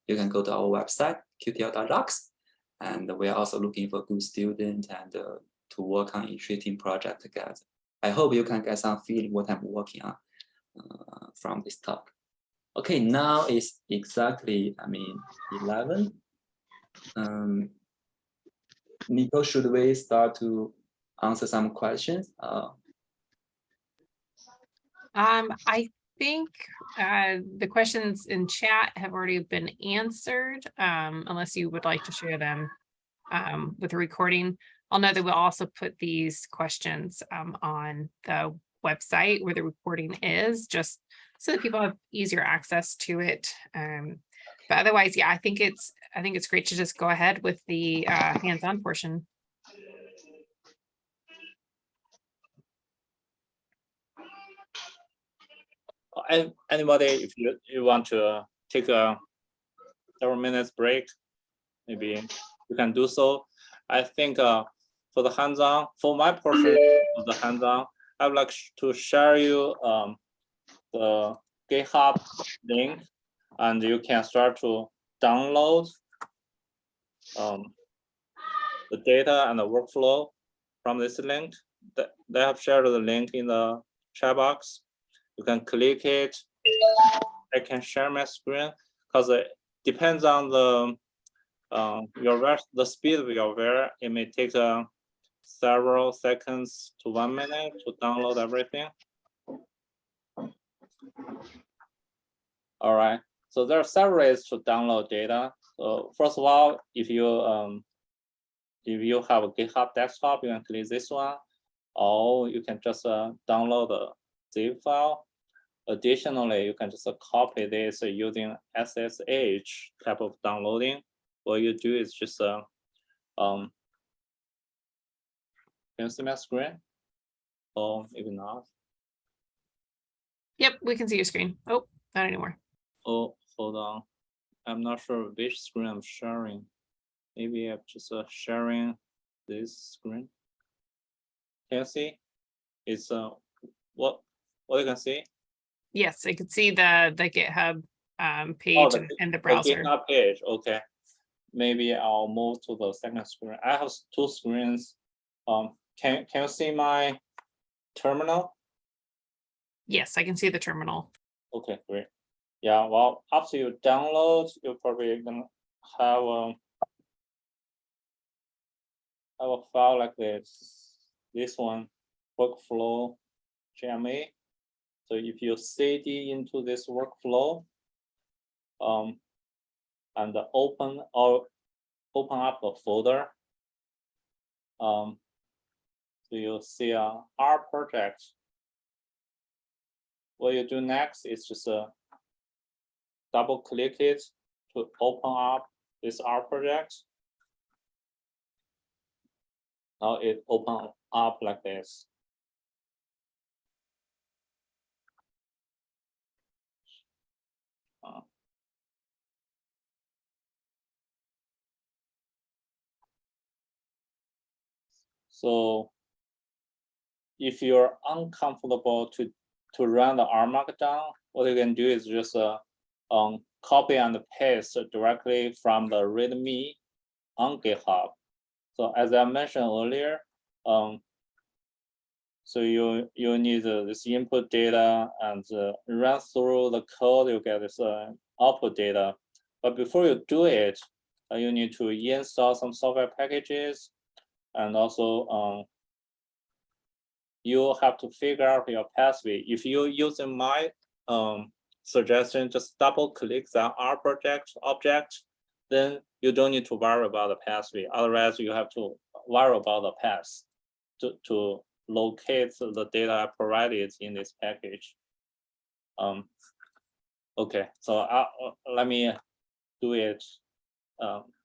you can go to our website, qtl.rocks. And we are also looking for good students and to work on interesting project together. I hope you can get some feeling what I'm working on from this talk. Okay, now it's exactly, 11. Nico, should we start to answer some questions? I think the questions in chat have already been answered, unless you would like to share them with the recording. I'll know that we'll also put these questions on the website where the recording is, just so that people have easier access to it. But otherwise, yeah, I think it's great to just go ahead with the hands-on portion. Anybody, if you want to take a several minutes break, maybe you can do so. I think for the hands-on, for my portion of the hands-on, I would like to share you the GitHub link, and you can start to download the data and the workflow from this link. They have shared the link in the chat box. You can click it. I can share my screen because it depends on the speed of your ware. It may take several seconds to 1 minute to download everything. All right. So there are several ways to download data. So first of all, if you have a GitHub desktop, you can click this one, or you can just download the zip file. Additionally, you can just copy this using SSH type of downloading. What you do is just can you see my screen? Or maybe not. Yep, we can see your screen. Oh, not anymore. Oh, hold on. I'm not sure which screen I'm sharing. Maybe I'm just sharing this screen. Can you see? It's what you can see? Yes, I could see the GitHub page in the browser. The GitHub page. Okay. Maybe I'll move to the second screen. I have 2 screens. Can you see my terminal? Yes, I can see the terminal. Okay, great. Yeah, well, after you download, you're probably gonna have a file like this. This one, workflow GMA. So if you cd into this workflow, and open up a folder, so you'll see our project. what you do next is just double click it to open up this R project. Now it opens up like this. So if you're uncomfortable to run the R Markdown, what you can do is just copy and paste directly from the README on GitHub. So as I mentioned earlier, so you need this input data and run through the code, you get this output data. But before you do it, you need to install some software packages, and also you have to figure out your pathway. If you're using my suggestion, just double click the R project object, then you don't need to worry about the pathway. Otherwise, you have to worry about the path to locate the data I provided in this package. Okay, so let me do it.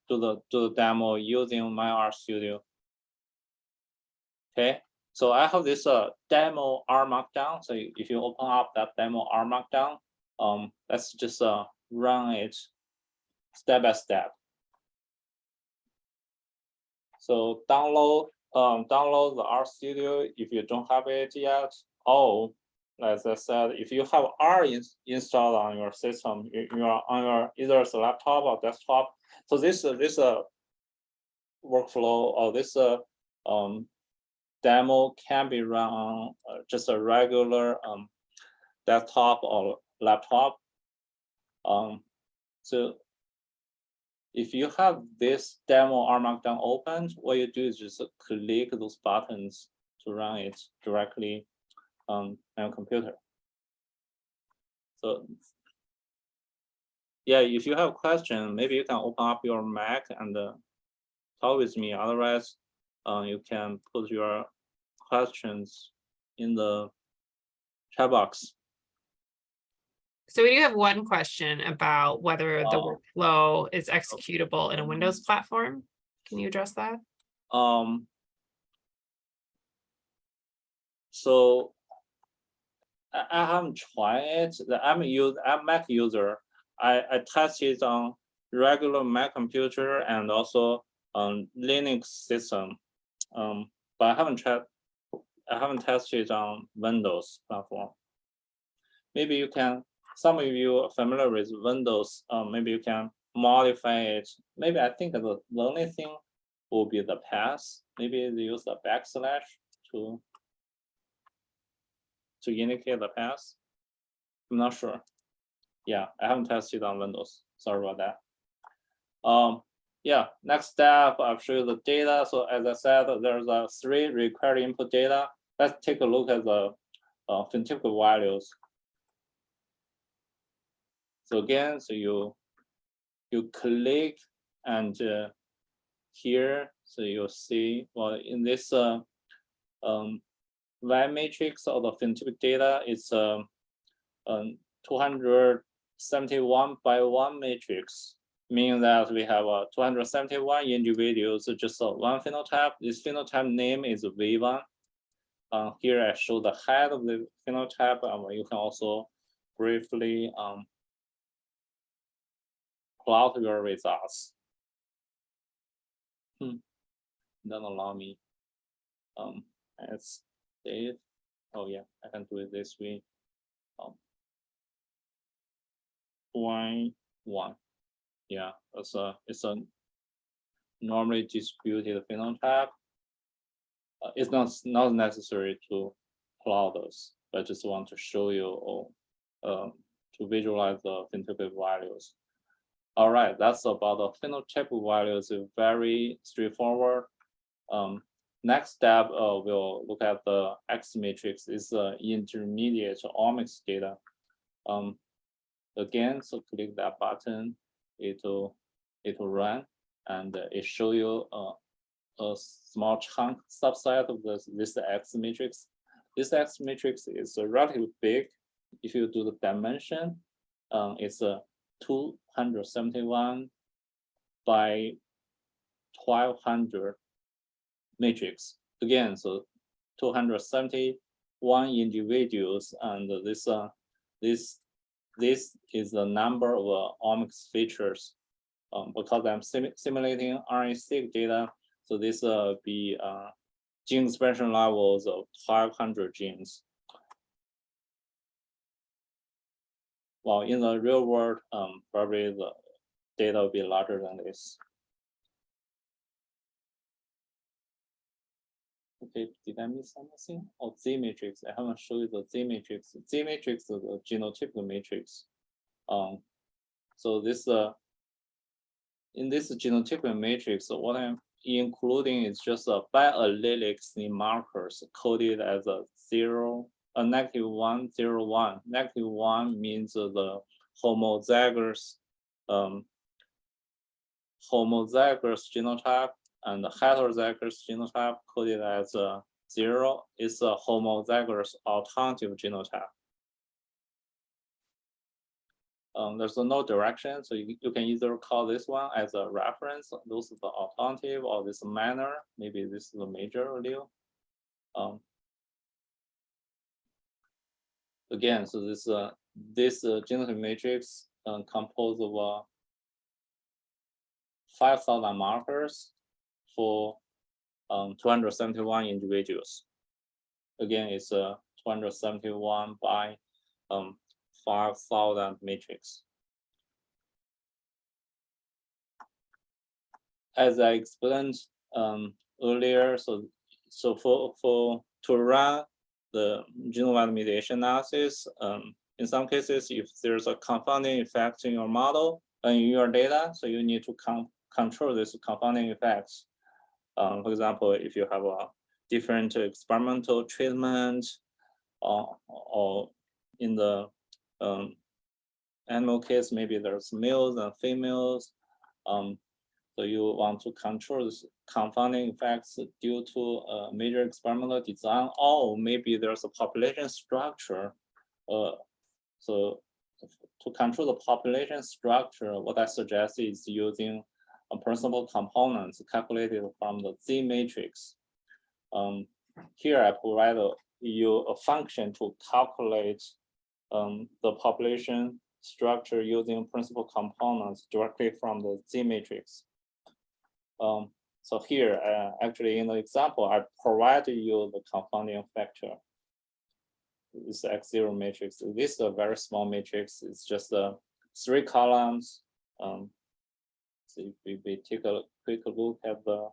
Do the demo using my RStudio. Okay, so I have this demo R Markdown. So if you open up that demo R Markdown, let's just run it step by step. So download the RStudio if you don't have it yet. Or, as I said, if you have R installed on your system, you are on your either laptop or desktop. So this workflow or this demo can be run on just a regular desktop or laptop. So if you have this demo R Markdown open, what you do is just click those buttons to run it directly on your computer. So yeah, if you have a question, maybe you can open up your Mac and talk with me. Otherwise, you can put your questions in the chat box. So we do have one question about whether the workflow is executable in a Windows platform. Can you address that? So I haven't tried it. I'm a Mac user. I tested on regular Mac computer and also on Linux system. But I haven't tested on Windows platform. Maybe you can. Some of you are familiar with Windows. Maybe you can modify it. Maybe I think the only thing will be the path. Maybe they use the backslash to indicate the path. I'm not sure. Yeah, I haven't tested on Windows. Sorry about that. Yeah, next step, I'll show you the data. So as I said, there's 3 required input data. Let's take a look at the phenotypic values. So again, so you click and here, so you'll see, well, in this Y matrix of the phenotypic data, it's 271 by 1 matrix, meaning that we have 271 individuals, just one phenotype. This phenotype name is V1. Here I show the head of the phenotype, and you can also briefly plot your results. Don't allow me. Let's save. Oh yeah, I can do it this way. Y1. Yeah, it's a normally distributed phenotype. It's not necessary to plot those, but I just want to show you to visualize the phenotypic values. All right, that's about the phenotypic values. Very straightforward. Next step, we'll look at the X matrix. Is intermediate omics data. Again, so click that button. It will run, and it show you a small chunk subset of this X matrix. This X matrix is relatively big. if you do the dimension, it's a 271 by 1200 matrix. Again, so 271 individuals, and this is the number of omics features. Because I'm simulating RNA-seq data, so this be gene expression levels of 500 genes. While in the real world, probably the data will be larger than this. Okay, did I miss something? Oh, Z matrix. I haven't showed you the Z matrix. Z matrix is the genotypical matrix. So this in this genotypical matrix, what I'm including is just biallelic SNP markers coded as a -1, 0, 1. -1 means the homozygous genotype, and the heterozygous genotype coded as 0 is a homozygous alternative genotype. There's no direction, so you can either call this one as a reference, those are the alternative, or this minor, maybe this is the major allele. Again, so this genotype matrix composed of 5,000 markers for 271 individuals. Again, it's 271 by 5,000 matrix. As I explained earlier, so to run the genome-wide mediation analysis, in some cases, if there's a confounding effect in your model and in your data, so you need to control this confounding effects. For example, if you have a different experimental treatment, or in the animal case, maybe there's males and females. So you want to control this confounding effects due to major experimental design, or maybe there's a population structure. So to control the population structure, what I suggest is using principal components calculated from the Z matrix. Here I provide you a function to calculate the population structure using principal components directly from the Z matrix. So here, actually in the example, I provided you the confounding factor. This X0 matrix. This is a very small matrix. It's just 3 columns. So if we take a quick look at the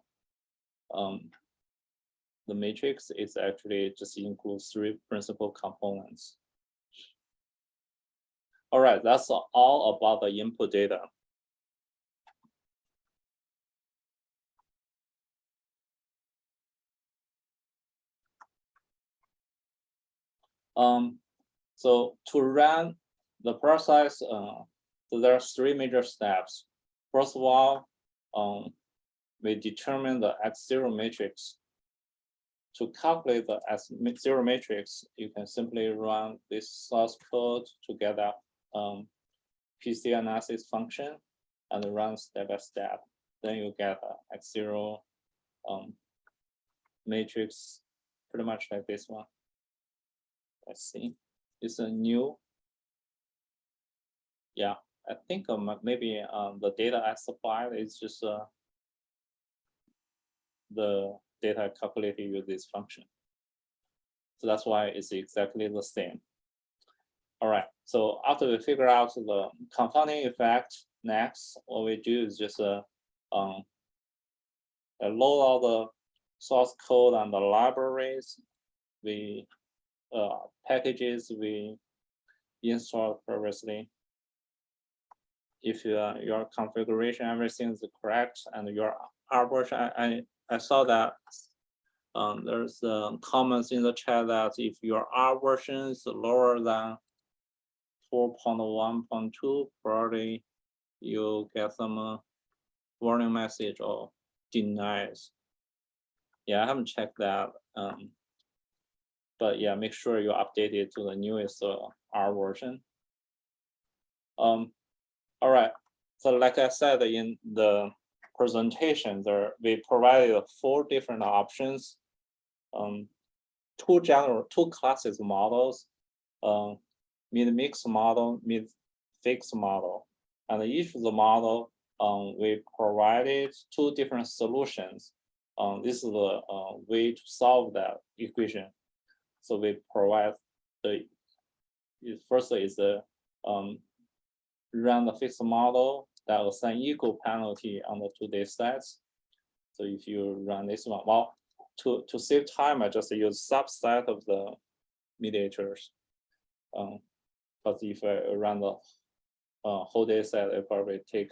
matrix, it's actually just includes 3 principal components. All right, that's all about the input data. So to run the process, so there are 3 major steps. First of all, we determine the X0 matrix. To calculate the X0 matrix, you can simply run this source code to get a PC analysis function and run step by step. Then you get a X0 matrix, pretty much like this one. Let's see, it's a new. Yeah, I think maybe the data I supplied is just the data calculated with this function. So that's why it's exactly the same. All right, so after we figure out the confounding effect, next, what we do is just load all the source code and the libraries, packages we installed previously. If your configuration, everything is correct, and your R version, I saw that there's comments in the chat that if your R version is lower than 4.1.2, probably you get some warning message or denies. Yeah, I haven't checked that. but yeah, make sure you update it to the newest R version. All right, so like I said in the presentation, we provided 4 different options, 2 classes models, mid-mix model, mid-fix model, and each of the model we provided 2 different solutions. This is the way to solve that equation. So we provide first is the run the fixed model that will assign equal penalty on the 2 data sets. So if you run this one, well, to save time, I just use subset of the mediators. Because if I run the whole data set, it probably take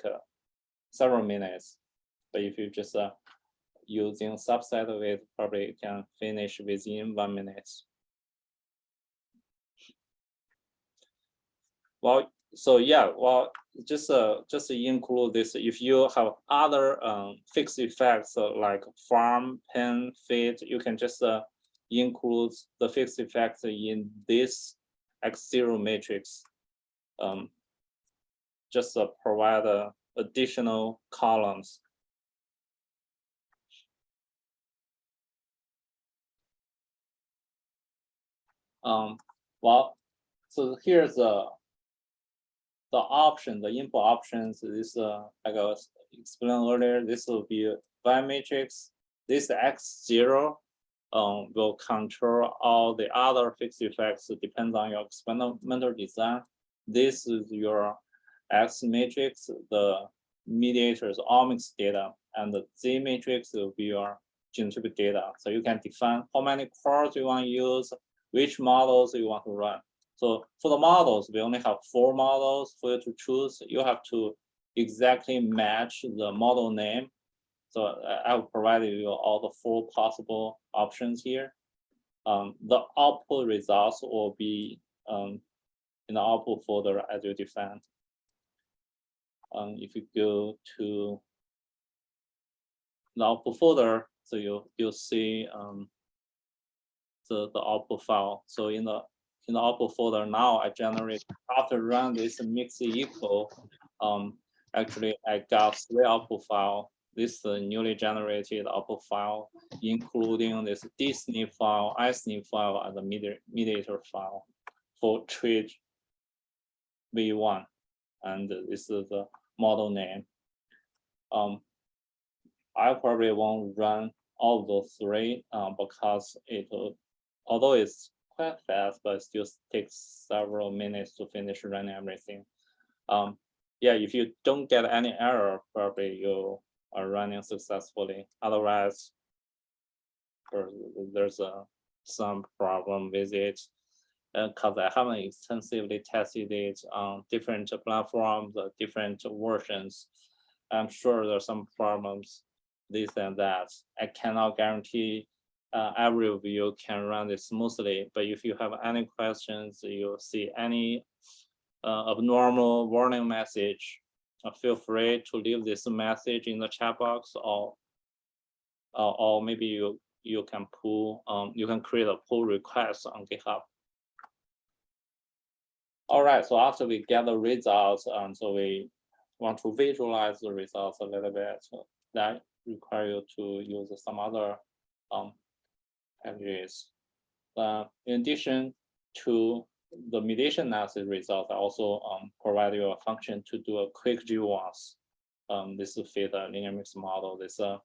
several minutes. But if you just using subset of it, probably can finish within 1 minute. Well, so yeah, well, just include this. If you have other fixed effects like farm, pen, feed, you can just include the fixed effects in this X0 matrix. Just provide additional columns. Well, so here's the option, the input options. This like I was explained earlier, this will be a Y matrix. This X0 will control all the other fixed effects. It depends on your experimental design. This is your X matrix, the mediator's omics data, and the Z matrix will be your genotypic data. So you can define how many cores you want to use, which models you want to run. So for the models, we only have 4 models for you to choose. You have to exactly match the model name. So I will provide you all the 4 possible options here. The output results will be in the output folder as you define. If you go to the output folder, so you'll see the output file. So in the output folder now, I generate, after run this mix equal, actually I got 3 output file. This newly generated output file, including this dsnip file, isnip file, and the mediator file for trait V1. And this is the model name. I probably won't run all of those 3 because although it's quite fast, but it still takes several minutes to finish running everything. Yeah, if you don't get any error, probably you are running successfully. Otherwise, there's some problem with it because I haven't extensively tested it on different platforms, different versions. I'm sure there's some problems, this and that. I cannot guarantee every of you can run this smoothly, but if you have any questions, you see any abnormal warning message, feel free to leave this message in the chat box, or maybe you can you can create a pull request on GitHub. All right, so after we get the results, so we want to visualize the results a little bit. So that require you to use some other packages. In addition to the mediation analysis results, I also provide you a function to do a quick GWAS. This will fit a linear mix model. This I'm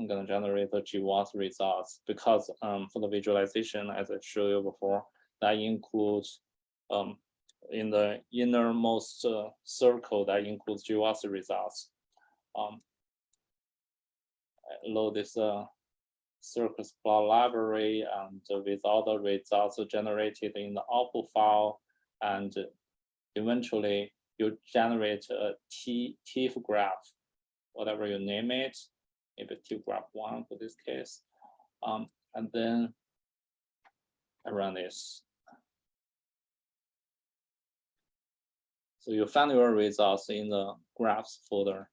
going to generate the GWAS results because for the visualization, as I showed you before, that includes in the innermost circle that includes GWAS results. I load this Circos Plot library and with all the results generated in the output file, and eventually you generate a TIFF graph, whatever you name it, maybe TIFF graph 1 for this case, and then I run this. So you find your results in the graphs folder.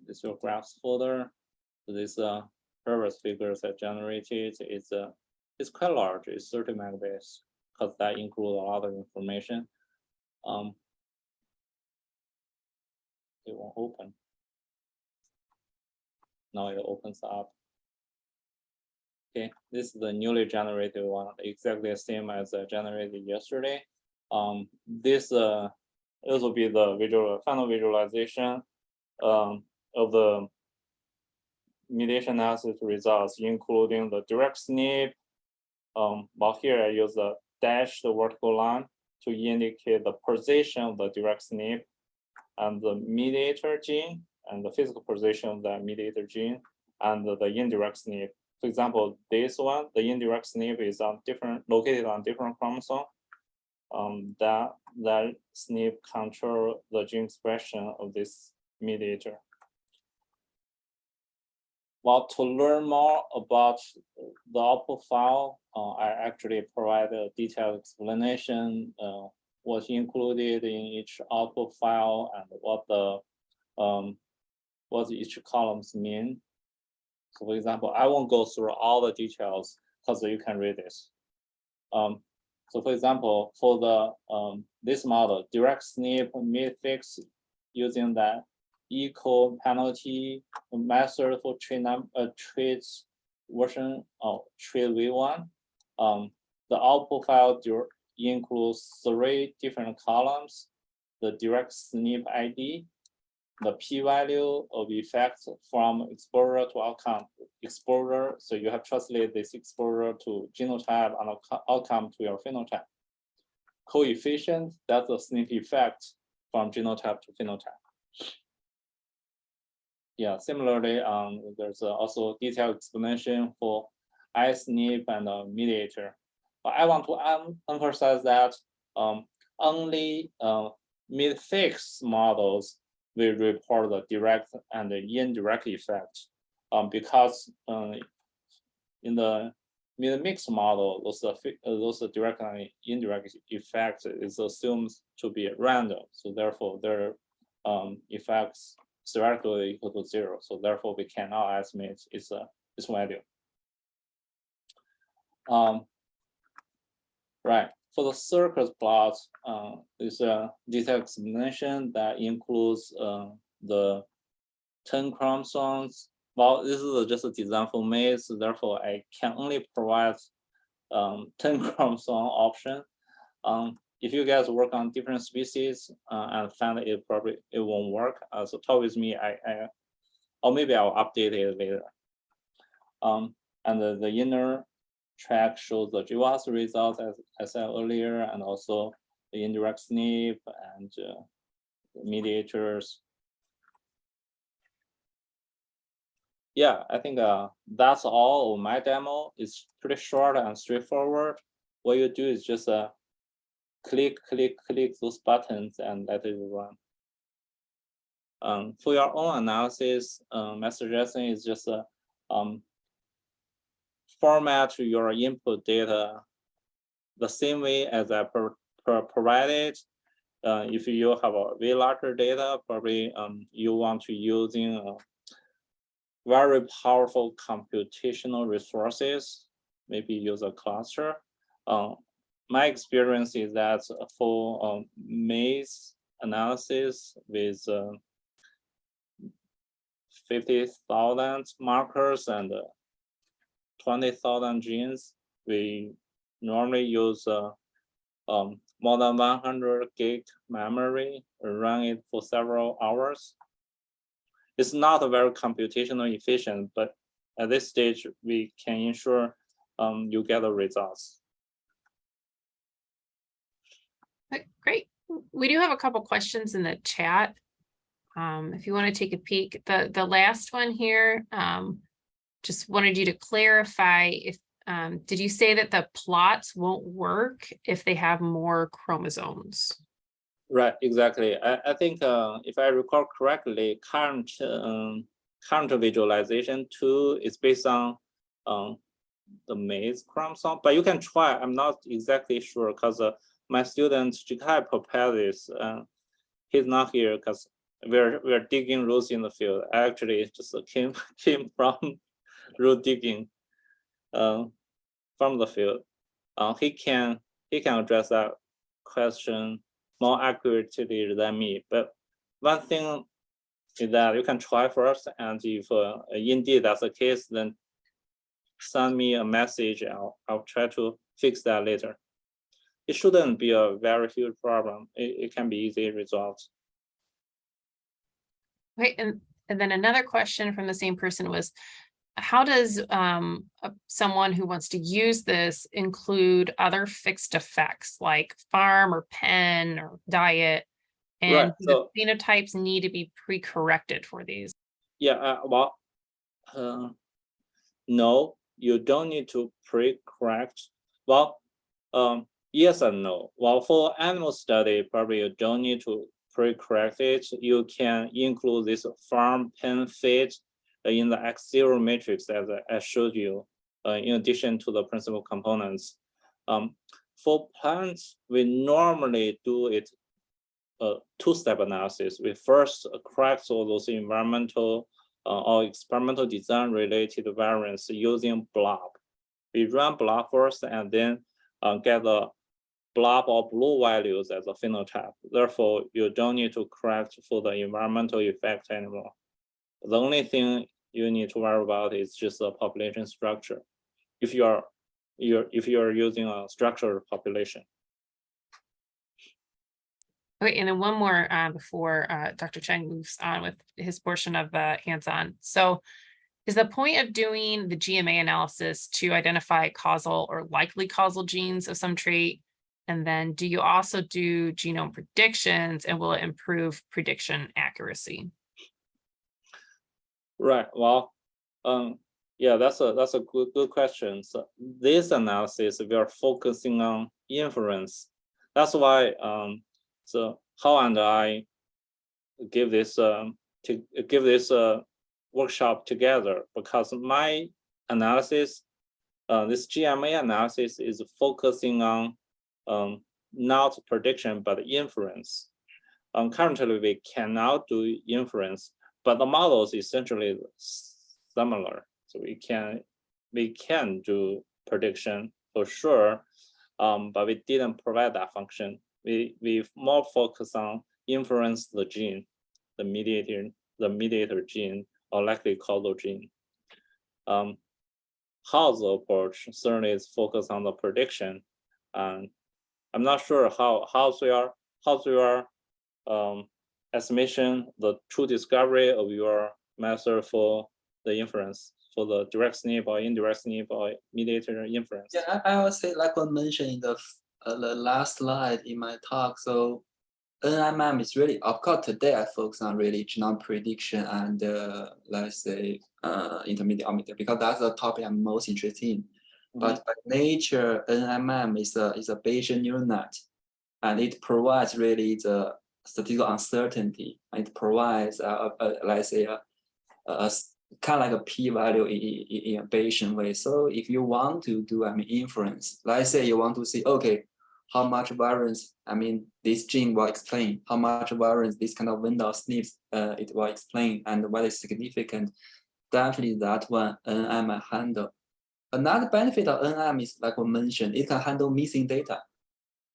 This is your graphs folder. So this previous figures I generated is it's quite large. It's 30 megabytes because that includes a lot of information. It won't open. Now it opens up. Okay, this is the newly generated one, exactly the same as generated yesterday. This will be the final visualization of the mediation analysis results, including the direct SNP. But here I use the dashed vertical line to indicate the position of the direct SNP and the mediator gene and the physical position of the mediator gene and the indirect SNP. For example, this one, the indirect SNP is located on different chromosome. That SNP control the gene expression of this mediator. Well, to learn more about the output file, I actually provide a detailed explanation what's included in each output file and what each columns mean. So for example, I won't go through all the details because you can read this. So for example, for the this model, direct SNP mid-fix using that equal penalty method for traits version of trait V1. The output file includes 3 different columns: the direct SNP ID, the p-value of effect from exposure to outcome. Exposure, so you have translated this exposure to genotype and outcome to your phenotype. Coefficient, that's the SNP effect from genotype to phenotype. Yeah, similarly, there's also detailed explanation for iSNP and mediator. But I want to emphasize that only mid-fix models will report the direct and the indirect effect, because in the mid-mix model, those direct and indirect effects is assumed to be random. So therefore, their effects theoretically equal to 0. So therefore, we cannot estimate its value. Right. For the Circos plot, is a detailed explanation that includes the 10 chromosomes. Well, this is just a design for maize, so therefore I can only provide 10 chromosome option. If you guys work on different species and find it won't work, so talk with me. Or maybe I'll update it later. And the inner track shows the GWAS results as I said earlier, and also the indirect SNP and the mediators. Yeah, I think that's all of my demo. It's pretty short and straightforward. What you do is just click those buttons and let it run. For your own analysis, my suggestion is just format your input data the same way as I provided. If you have a way larger data, probably you want to using very powerful computational resources, maybe use a cluster. My experience is that for maize analysis with 50,000 markers and 20,000 genes, we normally use more than 100 gig memory, run it for several hours. It's not very computational efficient, but at this stage, we can ensure you get the results. Great. We do have a couple questions in the chat. If you want to take a peek, the last one here, just wanted you to clarify if, did you say that the plots won't work if they have more chromosomes? Right, exactly. I think if I recall correctly, current visualization tool is based on the maize chromosome, but you can try. I'm not exactly sure because my student GWAS prepared this. He's not here because we're digging roots in the field. I actually just came from root digging. From from the field, he can address that question more accurately than me. But one thing is that you can try first, and if indeed that's the case, then send me a message. I'll try to fix that later. It shouldn't be a very huge problem. It can be easily resolved. Right, and then another question from the same person was, how does someone who wants to use this include other fixed effects like farm or pen or diet? And Right, do the phenotypes need to be pre-corrected for these? Yeah, no, you don't need to pre-correct. Well, yes and no. Well, for animal study, probably you don't need to pre-correct it. You can include this farm pen fit in the X0 matrix as I showed you, in addition to the principal components. For plants, we normally do it two-step analysis. We first correct all those environmental or experimental design related variants using blob. We run blob first and then get the blob or blue values as a phenotype. Therefore, you don't need to correct for the environmental effect anymore. The only thing you need to worry about is just the population structure. If you're using a structured population. Okay, and then one more before Dr. Cheng moves on with his portion of the hands-on. So is the point of doing the GMA analysis to identify causal or likely causal genes of some trait? And then do you also do genome predictions, and will it improve prediction accuracy? Right, well, yeah, that's a good question. So this analysis, we are focusing on inference. That's why so Hao and I give this workshop together, because my analysis, this GMA analysis, is focusing on not prediction but inference. Currently, we cannot do inference, but the model is essentially similar. So we can do prediction for sure, but we didn't provide that function. We more focus on inference the gene, the mediator gene, or likely causal gene. Hao's approach certainly is focused on the prediction, and I'm not sure how's your estimation, the true discovery of your method for the inference, for the direct SNP or indirect SNP or mediator inference. Yeah, I would say, like I mentioned in the last slide in my talk, so NMM is really, of course, today I focus on really genome prediction and let's say intermediate omics, because that's the topic I'm most interested in. But by nature, NMM is a Bayesian neural net, and it provides really the statistical uncertainty. It provides let's say a kind of like a p-value in a Bayesian way. So if you want to do inference, let's say you want to see, okay, how much variance this gene will explain, how much variance this kind of window snips it will explain, and what is significant, definitely that one NM handle. Another benefit of NM is, like we mentioned, it can handle missing data.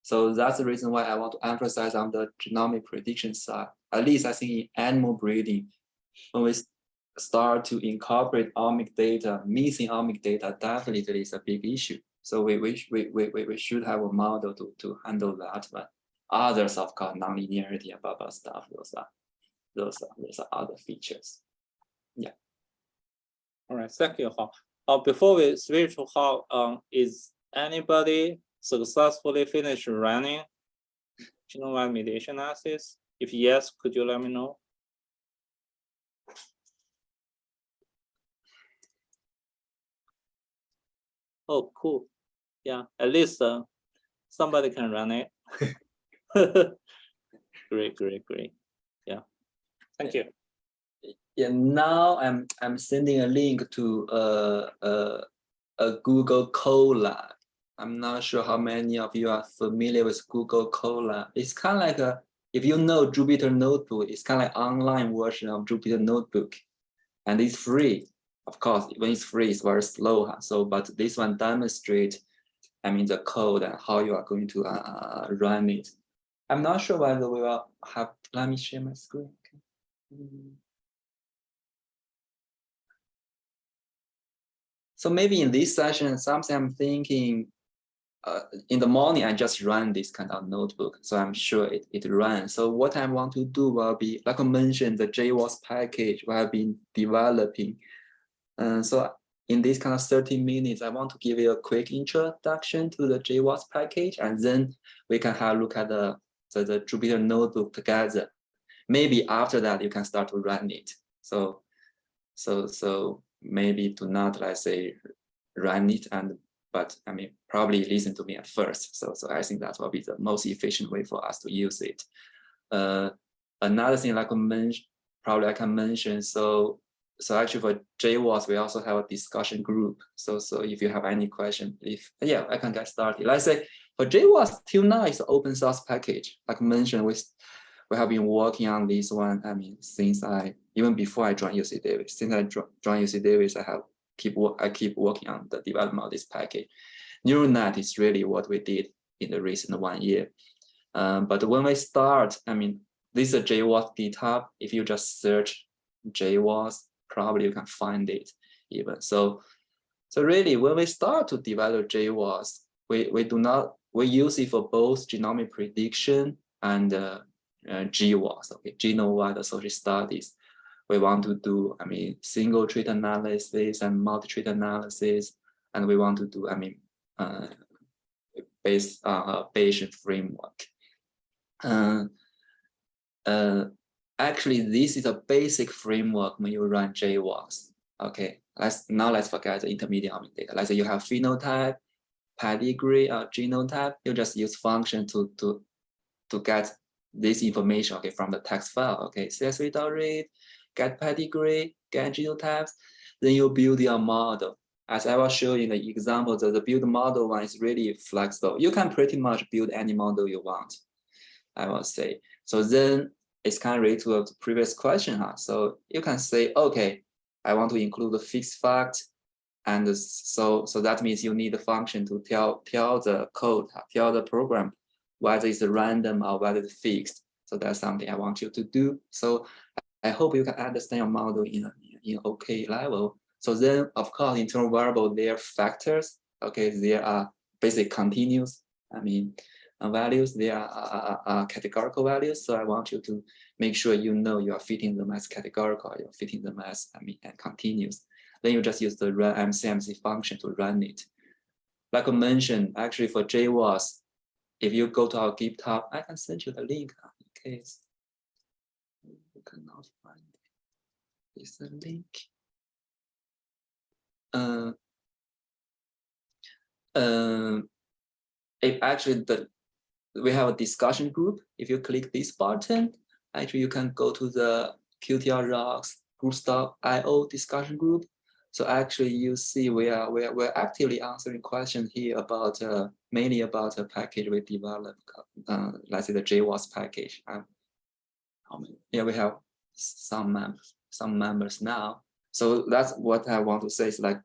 So that's the reason why I want to emphasize on the genomic prediction side. At least I think in animal breeding, when we start to incorporate omic data, missing omic data definitely is a big issue. So we should have a model to handle that. But others, of course, nonlinearity and blah blah stuff, those are other features. Yeah. All right, thank you, Hao. Before we switch to Hao, is anybody successfully finished running genome-wide mediation analysis? If yes, could you let me know? Oh, cool. Yeah, at least somebody can run it. Great. Yeah, thank you. Yeah, now I'm sending a link to a Google Colab. I'm not sure how many of you are familiar with Google Colab. It's kind of like if you know Jupyter Notebook, it's kind of like online version of Jupyter Notebook, and it's free. of course, when it's free, it's very slow. Huh? So, but this one demonstrate, I mean, the code and how you are going to run it. I'm not sure whether we will have, let me share my screen. Okay. So maybe in this session, something I'm thinking, in the morning, I just run this kind of notebook. So I'm sure it runs. So what I want to do will be, like I mentioned, the GWAS package we have been developing. So in this kind of 30 minutes, I want to give you a quick introduction to the GWAS package, and then we can have a look at the Jupyter notebook together. Maybe after that, you can start to run it. So maybe do not, let's say, run it, but I mean, probably listen to me at first. So I think that will be the most efficient way for us to use it. Another thing like I can mention, so actually for GWAS, we also have a discussion group. So if you have any question, I can get started. Let's say for GWAS, till now it's an open source package. Like mentioned, we have been working on this one. I mean, since even before I joined UC Davis, since I joined UC Davis, I keep working on the development of this package. Neural net is really what we did in the recent 1 year. But when we start, I mean, this is a GWAS GitHub. If you just search GWAS, probably you can find it even. So really, when we start to develop GWAS, we use it for both genomic prediction and GWAS, okay, genome-wide social studies. We want to do, I mean, single trait analysis and multi-trait analysis, and we want to do, I mean, based on a Bayesian framework. Actually, this is a basic framework when you run GWAS. Okay, let's forget the intermediate omic data. Let's say you have phenotype, pedigree, or genotype. You just use function to get this information, okay, from the text file. Okay, CSV.read, get pedigree, get genotypes. Then you build your model. As I will show you in the example, the build model one is really flexible. You can pretty much build any model you want, I will say. So then it's kind of related to the previous question. Huh? So you can say, okay, I want to include the fixed fact. And so that means you need a function to tell the code, tell the program whether it's random or whether it's fixed. So that's something I want you to do. So I hope you can understand your model in okay level. So then, of course, internal variable, there are factors. Okay, there are basic continuous, I mean, values. There are categorical values. So I want you to make sure you know you are fitting them as categorical, you're fitting them as, I mean, and continuous. Then you just use the run MCMC function to run it. Like I mentioned, actually for GWAS, if you go to our GitHub, I can send you the link in case you cannot find it. It's a link. If actually we have a discussion group. If you click this button, actually you can go to the QTL Rocks groups.io discussion group. So actually you see we're actively answering questions here about mainly about a package we developed, let's say the GWAS package. Yeah, we have some members now. So that's what I want to say is like,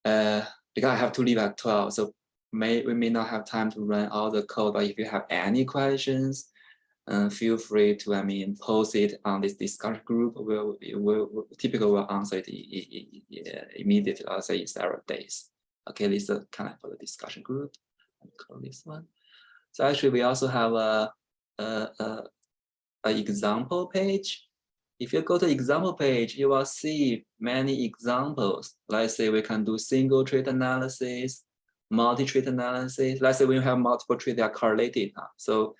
because I have to leave at 12, so we may not have time to run all the code, but if you have any questions, feel free to, I mean, post it on this discussion group. We'll typically will answer it immediately, I'll say in several days. Okay, this is kind of for the discussion group. I'll call this one. So actually, we also have a example page. If you go to example page, you will see many examples. Let's say we can do single trait analysis, multi-trait analysis. Let's say when you have multiple traits, they are correlated. So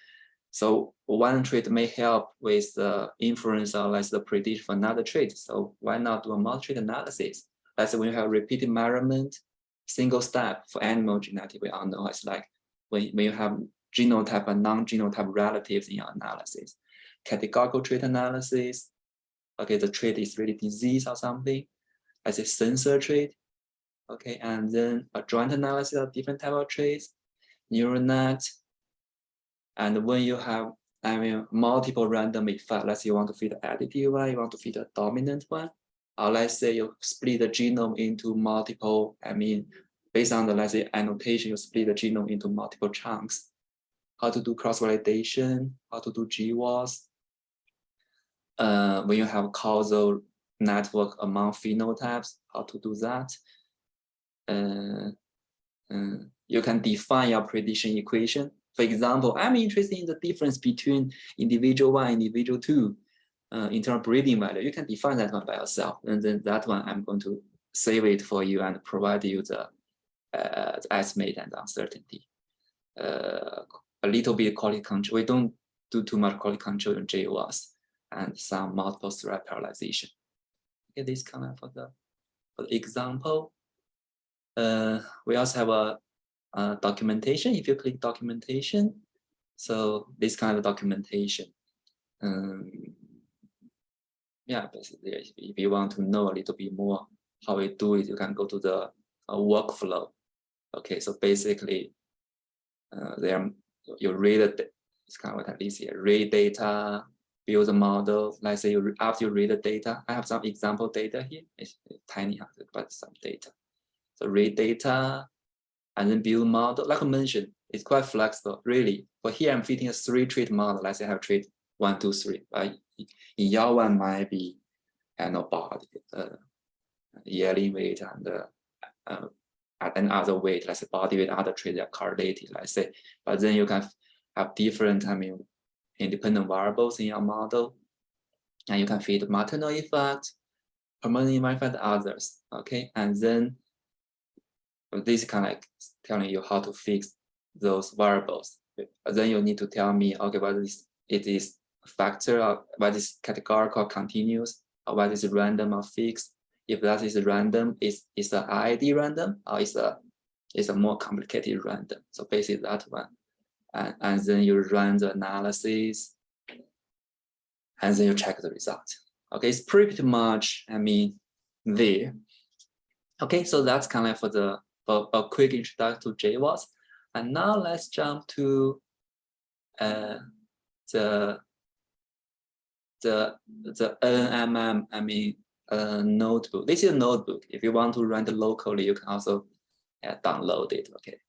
one trait may help with the inference or let's say the prediction for another trait. So why not do a multi-trait analysis? Let's say when you have repeated measurement, single step for animal genetics, we all know it's like when you have genotype and non-genotype relatives in your analysis. Categorical trait analysis. Okay, the trait is really disease or something. As a sensor trait. Okay, and then a joint analysis of different type of traits, neural net. And when you have, I mean, multiple random effects, let's say you want to fit the additive one, you want to fit a dominant one, or let's say you split the genome into multiple, based on the, let's say, annotation, you split the genome into multiple chunks. How to do cross-validation, how to do GWAS. When you have causal network among phenotypes, how to do that. You can define your prediction equation. For example, I'm interested in the difference between individual 1 and individual 2 in terms of breeding value. You can define that one by yourself. And then that one, I'm going to save it for you and provide you the estimate and uncertainty. A little bit quality control. We don't do too much quality control in GWAS and some multiple thread parallelization. Okay, this kind of for the example. We also have a documentation. If you click documentation, so this kind of documentation. Yeah, basically, if you want to know a little bit more how we do it, you can go to the workflow. Okay, so basically, you read it. It's kind of what I see here. Read data, build a model. Let's say after you read the data, I have some example data here. It's tiny, but some data. So read data and then build model. Like I mentioned, it's quite flexible, really. But here I'm fitting a 3-trait model. Let's say I have trait 1, 2, 3. Right? In your one might be body, yearly weight, and other weight. Let's say body weight, other traits are correlated. Let's say, but then you can have different, independent variables in your model, and you can fit maternal effect, hormonal effect, others. Okay, and then this kind of like telling you how to fix those variables. But then you need to tell me, okay, whether it is factor or whether it's categorical, continuous, or whether it's random or fixed. If that is random, it's an ID random, or it's a more complicated random. So basically that one, and then you run the analysis, and then you check the result. Okay, it's pretty much, there. Okay, so that's kind of for a quick introduction to GWAS. And now let's jump to the NMM, notebook. This is a notebook. If you want to run it locally, you can also download it. Okay,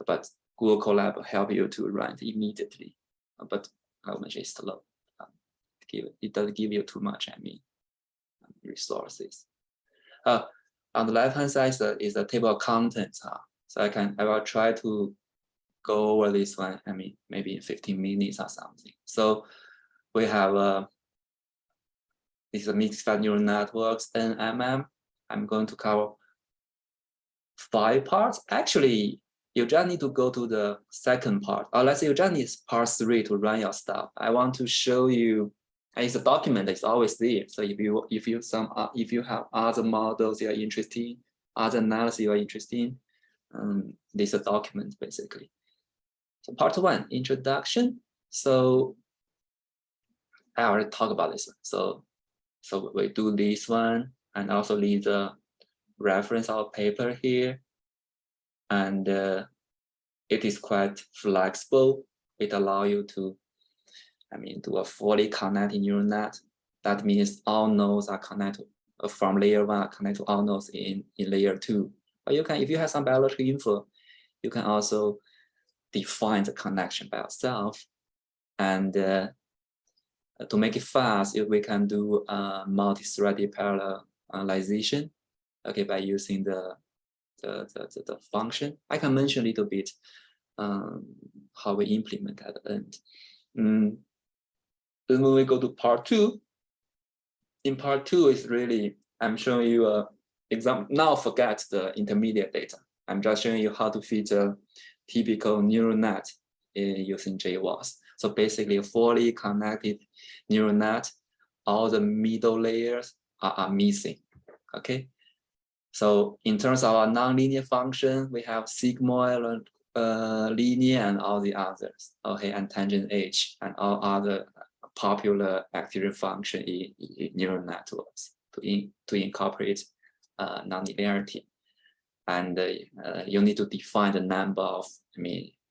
but Google Colab will help you to run it immediately. But I will mention it's slow. It doesn't give you too much, resources. On the left-hand side is the table of contents. So I will try to go over this one, maybe in 15 minutes or something. So we have this is a mixed fat neural networks, NMM. I'm going to cover 5 parts. Actually, you just need to go to the second part, or let's say you just need part 3 to run your stuff. I want to show you, and it's a document that's always there. So if you have other models you're interested in, other analysis you're interested in, this is a document basically. So part 1, introduction. So I already talked about this one. So we do this one, and also leave the reference of paper here. And it is quite flexible. It allows you to, do a fully connected neural net. That means all nodes are connected from layer 1 are connected to all nodes in layer 2. But you can, if you have some biological info, you can also define the connection by yourself. And to make it fast, we can do multi-threaded parallelization, okay, by using the function. I can mention a little bit how we implement at the end. Then when we go to part 2, in part 2 is really, I'm showing you a example. Now forget the intermediate data. I'm just showing you how to fit a typical neural net using GWAS. So basically a fully connected neural net, all the middle layers are missing, okay? So in terms of our nonlinear function, we have sigmoid, linear, and all the others, okay, and tangent H, and all other popular activity function in neural networks to incorporate nonlinearity. And you need to define the number of,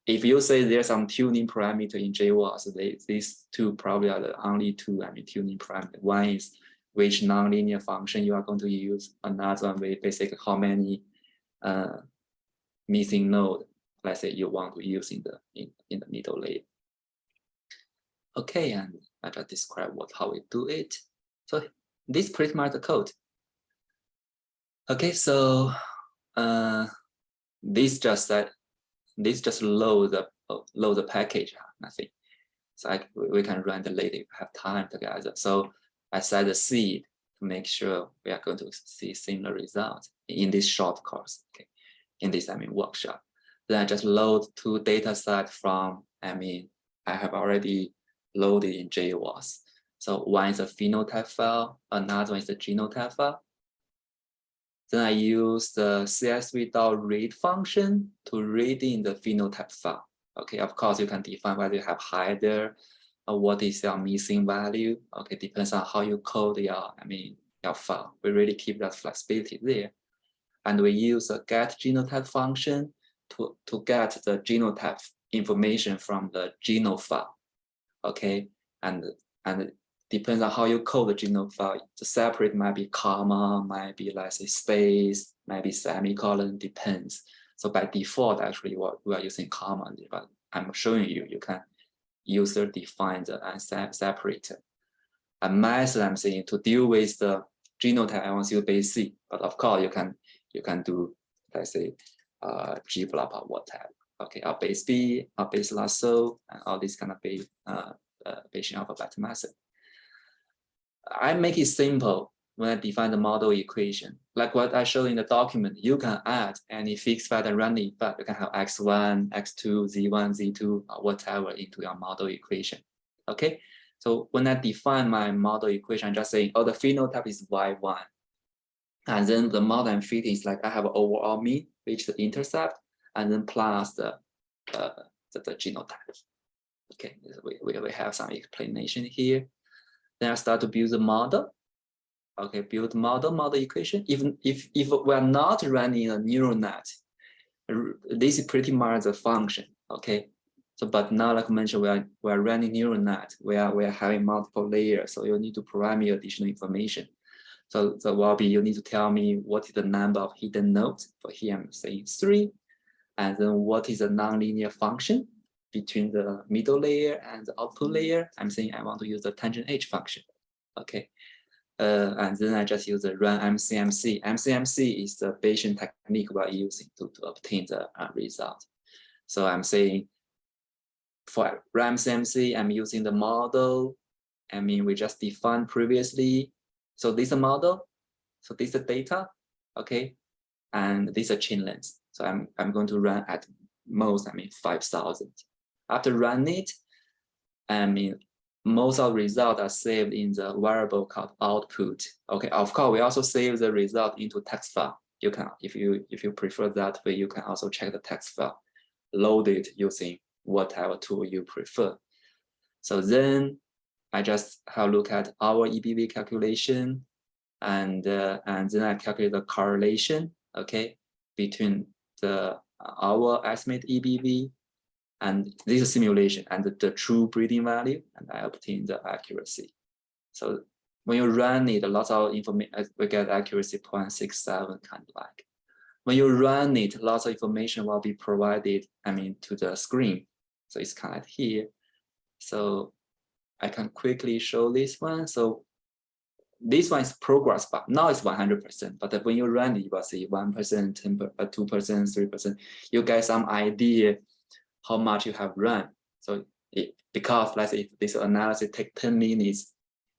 if you say there's some tuning parameter in GWAS, these 2 probably are the only 2 tuning parameters. One is which nonlinear function you are going to use. Another one will basically how many missing node, let's say, you want to use in the middle layer. Okay, and I just describe how we do it. So this is pretty much the code. Okay, so this just load the package, nothing. So we can run the later if we have time together. So I set the seed to make sure we are going to see similar results in this short course. Okay, in this workshop. Then I just load 2 data sets from I have already loaded in GWAS. So one is a phenotype file, another one is a genotype file. Then I use the csv.read function to read in the phenotype file. Okay, of course you can define whether you have header or what is your missing value. Okay, depends on how you code your file. We really keep that flexibility there. And we use a get genotype function to get the genotype information from the genome file. Okay, and depends on how you code the genome file. The separate might be comma, might be let's say space, might be semicolon, depends. So by default, actually, we are using comma, but I'm showing you can user define and separate. A method I'm saying to deal with the genotype, I want to use base C, but of course you can do let's say gblob or whatever. Okay, or base B, or base lasso, and all these kind of Bayesian alphabet method. I make it simple when I define the model equation. Like what I show in the document, you can add any fixed value random, but you can have x1, x2, z1, z2, or whatever into your model equation. Okay, so when I define my model equation, I'm just saying, oh, the phenotype is y1. And then the model I'm fitting is like I have an overall mean, which is the intercept, and then plus the genotype. Okay, we have some explanation here. Then I start to build the model. Okay, build model equation. Even if we're not running a neural net, this is pretty much the function. Okay, so but now like I mentioned, we're running neural net. We are having multiple layers, so you need to provide me additional information. So will be you need to tell me what is the number of hidden nodes. For here I'm saying 3, and then what is the nonlinear function between the middle layer and the output layer. I'm saying I want to use the tangent H function. Okay, and then I just use the run MCMC. MCMC is the Bayesian technique we're using to obtain the result. So I'm saying for run MCMC, I'm using the model. We just defined previously. So this is a model. So this is the data. Okay, and this is a chain length. So I'm going to run at most 5,000. After running it, most of the results are saved in the variable called output. Okay, of course, we also save the result into text file. You can, if you prefer that way, you can also check the text file, load it using whatever tool you prefer. So then I just have a look at our EBV calculation, and then I calculate the correlation, okay, between our estimate EBV and this simulation and the true breeding value, and I obtain the accuracy. So when you run it, a lot of information, we get accuracy 0.67, kind of like. When you run it, lots of information will be provided, to the screen. So it's kind of here. So I can quickly show this one. So this one is progress bar. Now it's 100%, but when you run it, you will see 1%, 10%, 2%, 3%. You get some idea how much you have run. So because let's say if this analysis takes 10 minutes,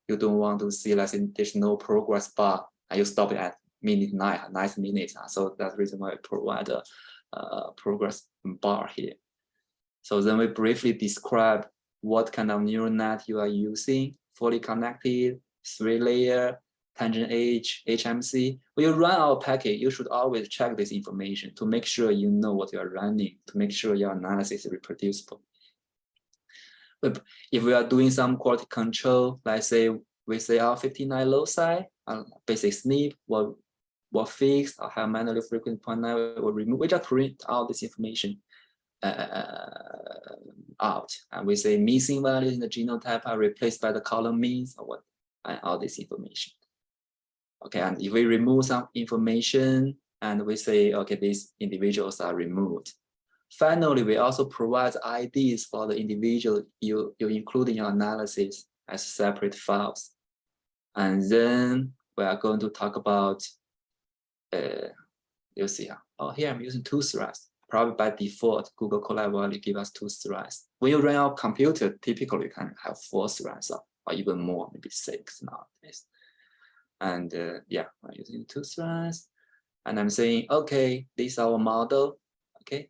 you don't want to see, let's say there's no progress bar, and you stop it at minute 9 minutes. So that's the reason why I provide a progress bar here. So then we briefly describe what kind of neural net you are using, fully connected, 3-layer, tangent H, HMC. When you run our package, you should always check this information to make sure you know what you are running, to make sure your analysis is reproducible. If we are doing some quality control, let's say we say our 59 loci, basic SNP, what fixed, or have manually frequency 0.9, or remove, we just print all this information out, and we say missing values in the genotype are replaced by the column means, or what, and all this information. Okay, and if we remove some information and we say, okay, these individuals are removed. Finally, we also provide IDs for the individual you include in your analysis as separate files. And then we are going to talk about, you'll see here. Oh, here I'm using 2 threads. Probably by default, Google Colab will give us 2 threads. When you run our computer, typically you can have 4 threads or even more, maybe 6 nowadays. And yeah, I'm using 2 threads. And I'm saying, okay, this is our model, okay?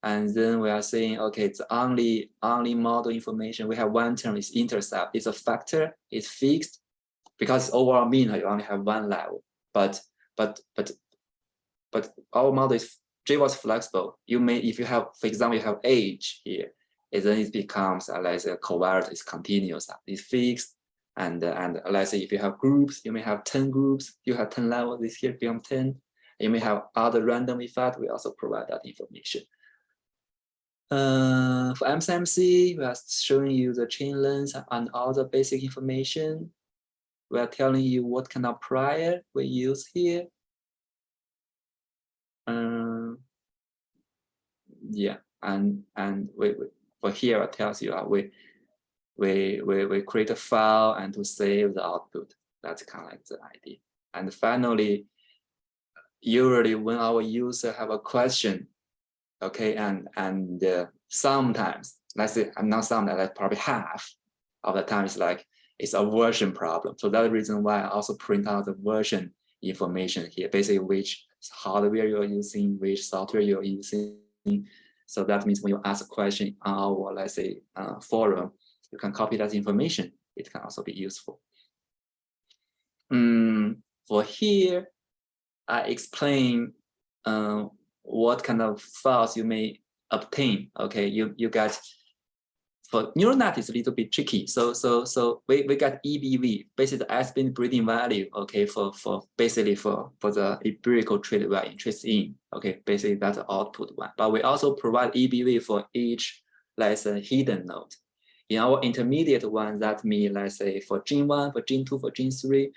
And then we are saying, okay, it's only model information. We have one term is intercept. It's a factor, it's fixed. Because overall mean, you only have 1 level. But our model is GWAS flexible. You may, if you have, for example, you have age here, then it becomes let's say covariate is continuous, it's fixed. And let's say if you have groups, you may have 10 groups. You have 10 levels. This here become 10. You may have other random effect. We also provide that information. For MSMC, we are showing you the chain length and all the basic information. We are telling you what kind of prior we use here. Yeah, and we for here it tells you we create a file and to save the output. That's kind of like the idea. And finally, usually when our user have a question, okay, and sometimes, let's say, not sometimes, like probably half of the time it's a version problem. So that's the reason why I also print out the version information here, basically which hardware you're using, which software you're using. So that means when you ask a question on our, let's say, forum, you can copy that information. It can also be useful. For here, I explain what kind of files you may obtain. Okay, you get, for neural net is a little bit tricky. So we got EBV, basically the S-band breeding value. Okay, for basically for the empirical trait we are interested in. Okay, basically that's the output one. But we also provide EBV for each, let's say, hidden node. In our intermediate one, that means, let's say, for gene 1, for gene 2, for gene 3,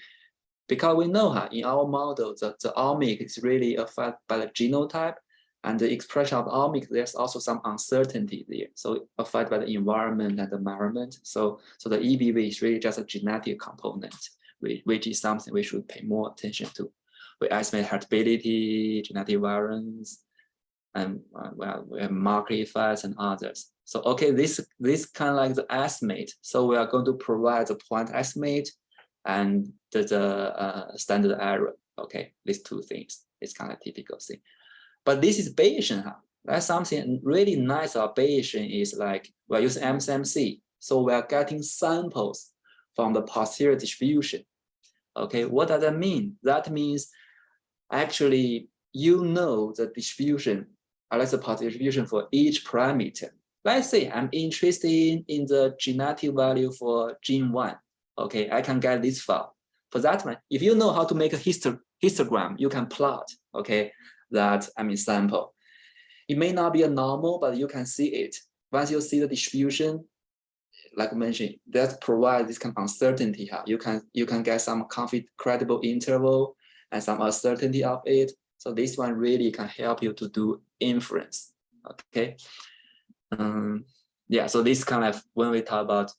because we know in our model, the omic is really affected by the genotype, and the expression of omic, there's also some uncertainty there. So affected by the environment and the environment. So the EBV is really just a genetic component, which is something we should pay more attention to. We estimate heritability, genetic variance, and we have marker effects and others. So okay, this kind of like the estimate. So we are going to provide the point estimate and the standard error. Okay, these 2 things. It's kind of typical thing. But this is Bayesian. That's something really nice about Bayesian is like we're using MSMC. So we are getting samples from the posterior distribution. Okay, what does that mean? That means actually you know the distribution, let's say posterior distribution for each parameter. Let's say I'm interested in the genetic value for gene 1. Okay, I can get this file. For that one, if you know how to make a histogram, you can plot, okay, that sample. It may not be a normal, but you can see it. Once you see the distribution, like I mentioned, that provides this kind of uncertainty. You can get some credible interval and some uncertainty of it. So this one really can help you to do inference. Okay. Yeah. So this kind of when we talk about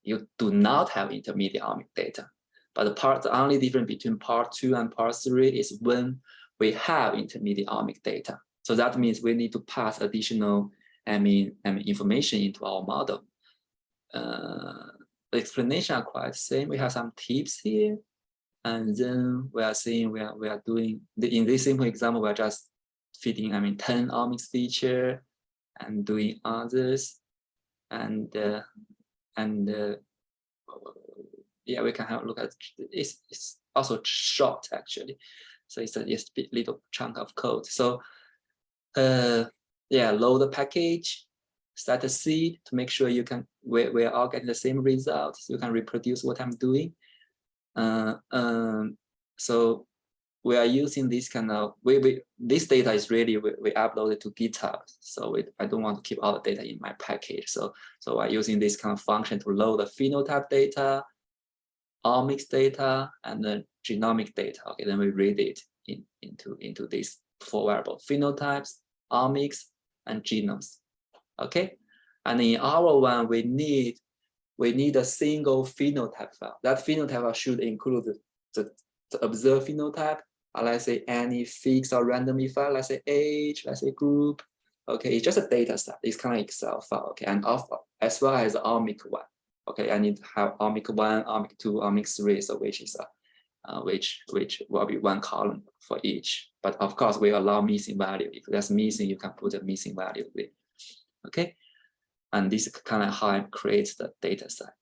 you do not have intermediate omic data, but the only difference between part 2 and part 3 is when we have intermediate omic data. So that means we need to pass additional information into our model. The explanation are quite the same. We have some tips here, and then we are seeing we are doing in this simple example we are just feeding 10 omics feature and doing others, and yeah, we can have a look at it's also short actually. So it's a little chunk of code. So yeah, load the package, start a seed to make sure you can we're all getting the same results. You can reproduce what I'm doing. So we are using this kind of this data is really we upload it to GitHub. So I don't want to keep all the data in my package. So I'm using this kind of function to load the phenotype data, omics data and the genomic data. Okay, then we read it into these 4 variables: phenotypes, omics, and genomes. Okay, and in our one, we need a single phenotype file. That phenotype file should include the observed phenotype, let's say any fixed or random file, let's say age, let's say group. Okay, it's just a data set. It's kind of Excel file. Okay, and as well as the omic one. Okay, I need to have omic 1, omic 2, omic 3, so which will be 1 column for each. But of course, we allow missing value. If that's missing, you can put a missing value there. Okay, and this is kind of how it creates the data set.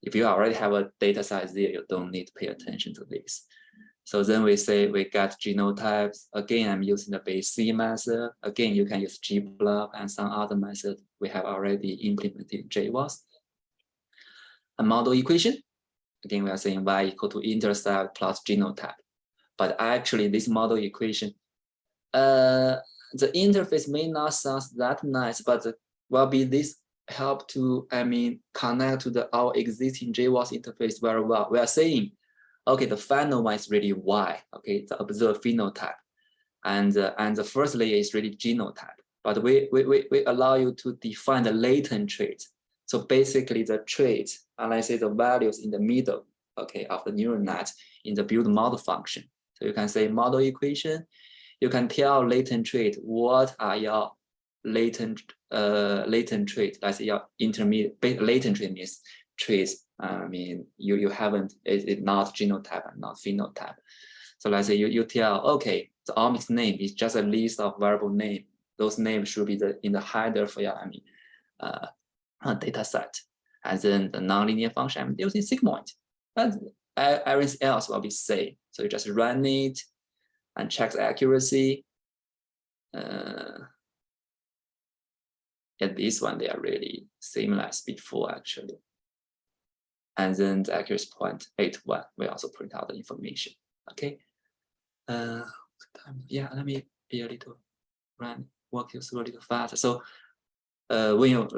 If you already have a data set there, you don't need to pay attention to this. So then we say we got genotypes. Again, I'm using the base C method. Again, you can use gplot and some other method we have already implemented in GWAS. A model equation. Again, we are saying y equal to intercept plus genotype. But actually, this model equation, the interface may not sound that nice, but will be this help to, connect to our existing GWAS interface very well. We are saying, okay, the final one is really Y, okay, the observed phenotype. And the first layer is really genotype. But we allow you to define the latent traits. So basically the traits, and let's say the values in the middle, okay, of the neural net in the build model function. So you can say model equation, you can tell latent trait, what are your latent trait, let's say your intermediate, latent trait means traits, you haven't, it's not genotype and not phenotype. So let's say you tell, okay, the omics name is just a list of variable name. Those names should be in the header for your data set. And then the nonlinear function, I'm using sigmoid. But everything else will be same. So you just run it and check the accuracy. And this one, they are really similar as before, actually. And then the accuracy 0.81 will also print out the information. Okay. Yeah, let me be a little walk you through a little faster. So when you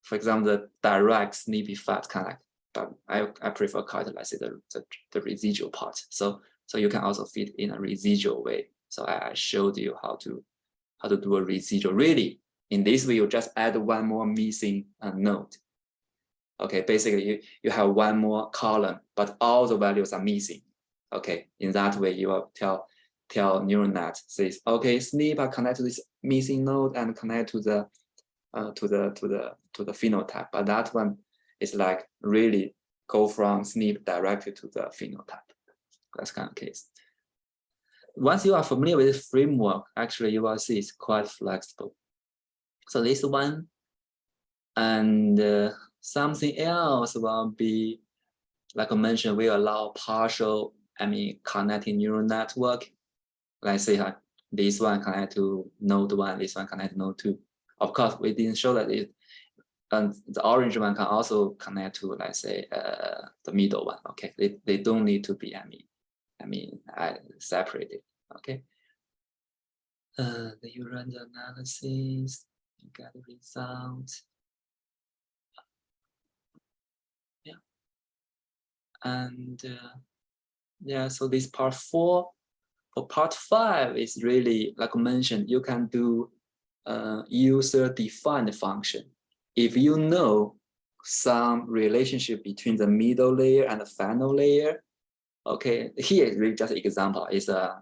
for example, the direct SNP effect kind of but I prefer call it, let's say, the residual part. So you can also fit in a residual way. So I showed you how to do a residual. Really, in this way, you just add one more missing node. Okay, basically you have one more column, but all the values are missing. Okay, in that way you will tell neural net says, okay, SNP are connect to this missing node and connect to the phenotype, but that one is like really go from SNP directly to the phenotype. That's kind of case. Once you are familiar with this framework, actually you will see it's quite flexible. So this one and something else will be, like I mentioned, we allow partial, connecting neural network. Let's say this one connect to node 1, this one connect to node 2. Of course, we didn't show that it, and the orange one can also connect to, let's say, the middle one. Okay, they don't need to be, separated. Okay. Then you run the analysis, you get the result. Yeah. And yeah, so this part 4. For part 5 is really, like I mentioned, you can do user-defined function. If you know some relationship between the middle layer and the final layer, okay, here is really just an example. It's a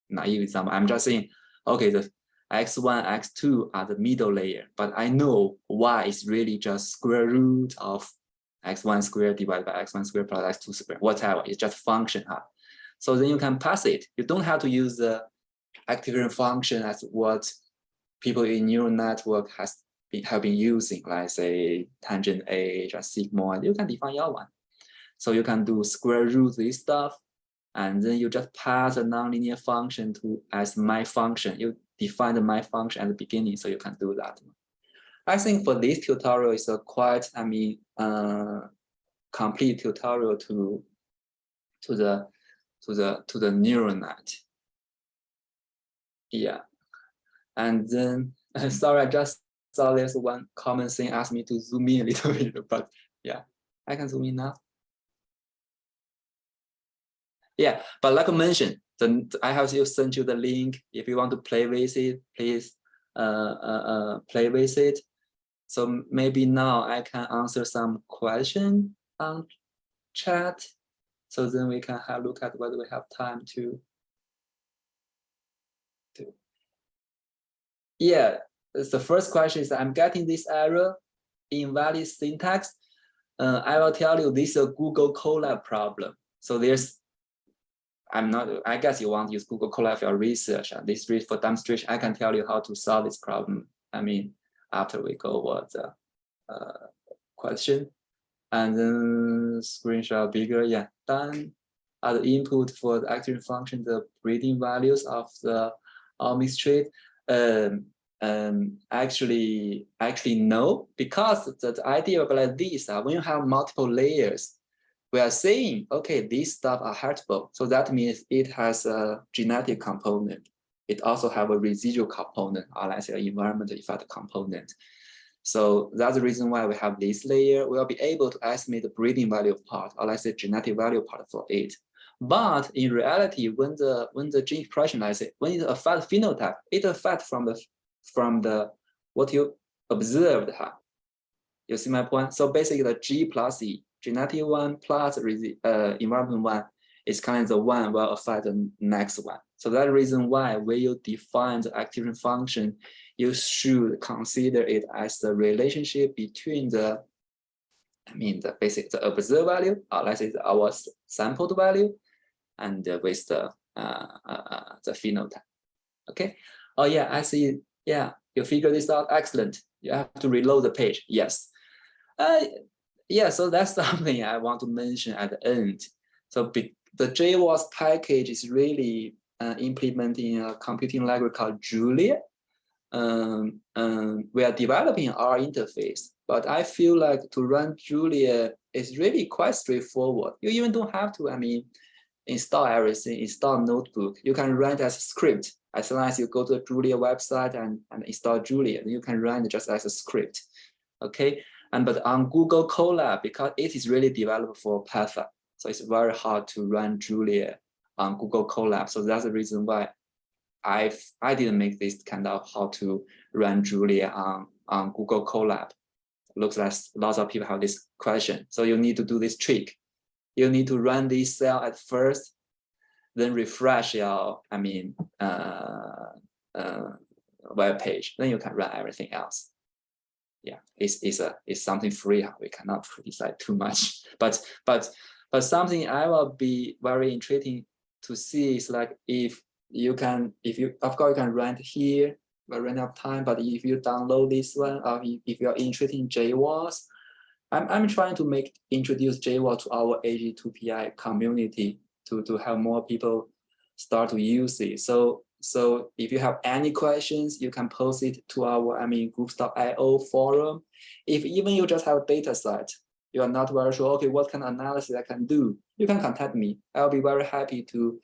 naive example. I'm just saying, okay, the x1, x2 are the middle layer, but I know y is really just square root of x1 squared divided by x1 squared plus x2 squared, whatever. It's just function. So then you can pass it. You don't have to use the activation function as what people in neural network have been using, like say tangent age or sigmoid. You can define your one. So you can do square root this stuff, and then you just pass a nonlinear function as my function. You define the my function at the beginning, so you can do that. I think for this tutorial is a quite, complete tutorial to the neural net. Yeah, and then sorry, I just saw there's one common thing asked me to zoom in a little bit, but yeah, I can zoom in now. Yeah, but like I mentioned, I have sent you the link. If you want to play with it, please play with it. So maybe now I can answer some question on chat. So then we can have a look at whether we have time to. Yeah, the first question is I'm getting this error, invalid syntax. I will tell you this is a Google Colab problem. So I guess you want to use Google Colab for your research. And this for demonstration, I can tell you how to solve this problem. I mean, after we go over the question. And then screenshot bigger, yeah, done. Other input for the activity function, the breeding values of the Omics trait. Actually no, because the idea of like this, when you have multiple layers, we are saying, okay, these stuff are heritable. So that means it has a genetic component. It also have a residual component, or let's say an environmental effect component. So that's the reason why we have this layer. We'll be able to estimate the breeding value part, or let's say genetic value part for it. But in reality, when the gene expression, let's say, when it affects phenotype, it affects from the what you observed. You see my point? So basically, the G plus E, genetic one plus environment one, is kind of the one will affect the next one. So that's the reason why when you define the activation function, you should consider it as the relationship between the observed value, or let's say our sampled value, and with the phenotype. Okay. Oh yeah, I see. Yeah, you figure this out. Excellent. You have to reload the page. Yes. Yeah. So that's something I want to mention at the end. So the GWAS package is really implementing a computing library called Julia. We are developing our interface, but I feel like to run Julia is really quite straightforward. You even don't have to, install everything, install notebook. You can run it as a script. As long as you go to the Julia website and install Julia, you can run it just as a script. Okay, but on Google Colab, because it is really developed for Python, so it's very hard to run Julia on Google Colab. So that's the reason why I didn't make this kind of how to run Julia on Google Colab. Looks like lots of people have this question. So you need to do this trick. You need to run this cell at first, then refresh your web page. Then you can run everything else. Yeah, it's something free. We cannot decide too much. But something I will be very interesting to see is like if you of course you can run it here, but run out of time. But if you download this one, or if you're interested in GWAS, I'm trying to introduce GWAS to our AG2PI community to have more people start to use it. So if you have any questions, you can post it to our groups.io forum. If even you just have a data set, you are not very sure, okay, what kind of analysis I can do, you can contact me. I'll be very happy to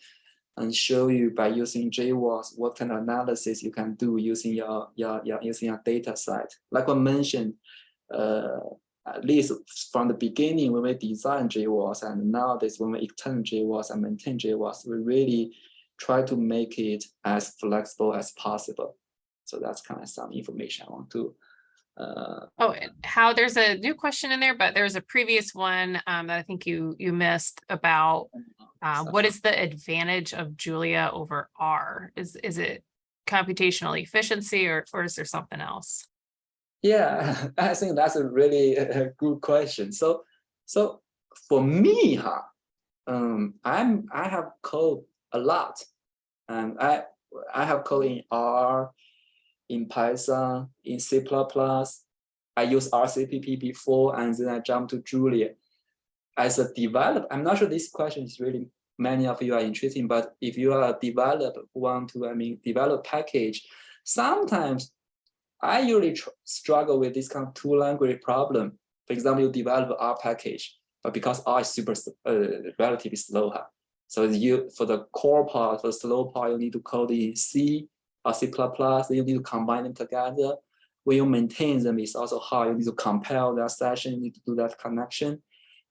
show you by using GWAS what kind of analysis you can do using your data set. Like I mentioned, at least from the beginning when we designed GWAS, and nowadays when we extend GWAS and maintain GWAS, we really try to make it as flexible as possible. So that's kind of some information I want to. How there's a new question in there, but there's a previous one that I think you missed about what is the advantage of Julia over R? Is it computational efficiency or is there something else? Yeah, I think that's a really good question. So for me, I have code a lot, and I have code in R, in Python, in C++. I used RCPP before, and then I jumped to Julia. As a developer, I'm not sure this question is really many of you are interested in, but if you are a developer who want to develop package, sometimes I usually struggle with this kind of two language problem. For example, you develop R package, but because R is super relatively slow, so for the core part, for the slow part, you need to code in C or C++. Then you need to combine them together. When you maintain them, it's also hard. You need to compile that session. You need to do that connection.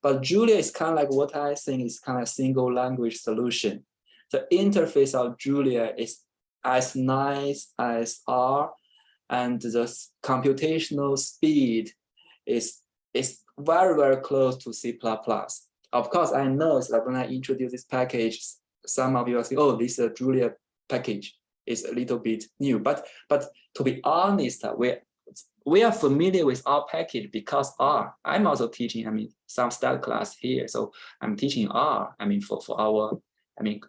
But Julia is kind of like what I think is kind of a single language solution. The interface of Julia is as nice as R, and the computational speed is very, very close to C++. Of course, I know it's like when I introduce this package, some of you will say, oh, this Julia package is a little bit new. But to be honest, we are familiar with R package because R. I'm also teaching, some stat class here. So I'm teaching R, for our,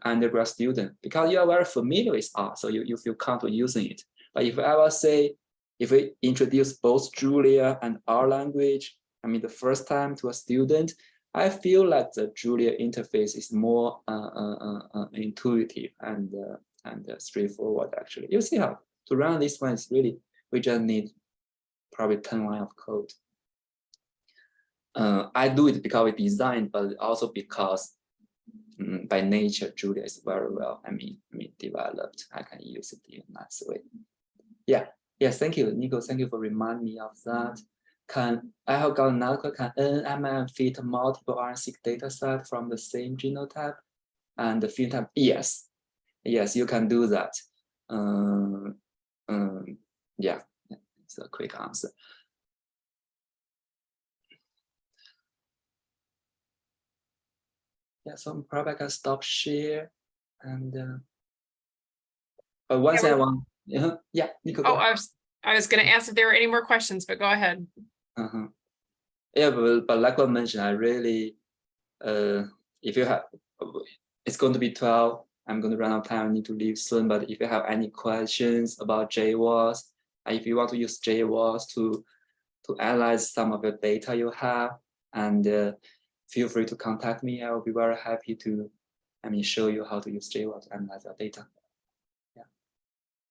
undergrad student, because you are very familiar with R. So you feel comfortable using it. But if I ever say, if we introduce both Julia and R language, the first time to a student, I feel like the Julia interface is more intuitive and straightforward, actually. You see how to run this one is really, we just need probably 10 lines of code. I do it because we designed, but also because by nature, Julia is very well, developed. I can use it in a nice way. Yeah, yes, thank you, Nico. Thank you for reminding me of that. I have got another question. Can NMM fit multiple RNA-seq data set from the same genotype and the phenotype? Yes, yes, you can do that. Yeah, it's a quick answer. Yeah, so probably I can stop share and but once I want, yeah, Nico. Oh, I was going to ask if there were any more questions, but go ahead. Yeah, but like I mentioned, I really, if you have, it's going to be 12. I'm going to run out of time. I need to leave soon. But if you have any questions about GWAS, and if you want to use GWAS to analyze some of the data you have, and feel free to contact me. I will be very happy to, show you how to use GWAS to analyze your data.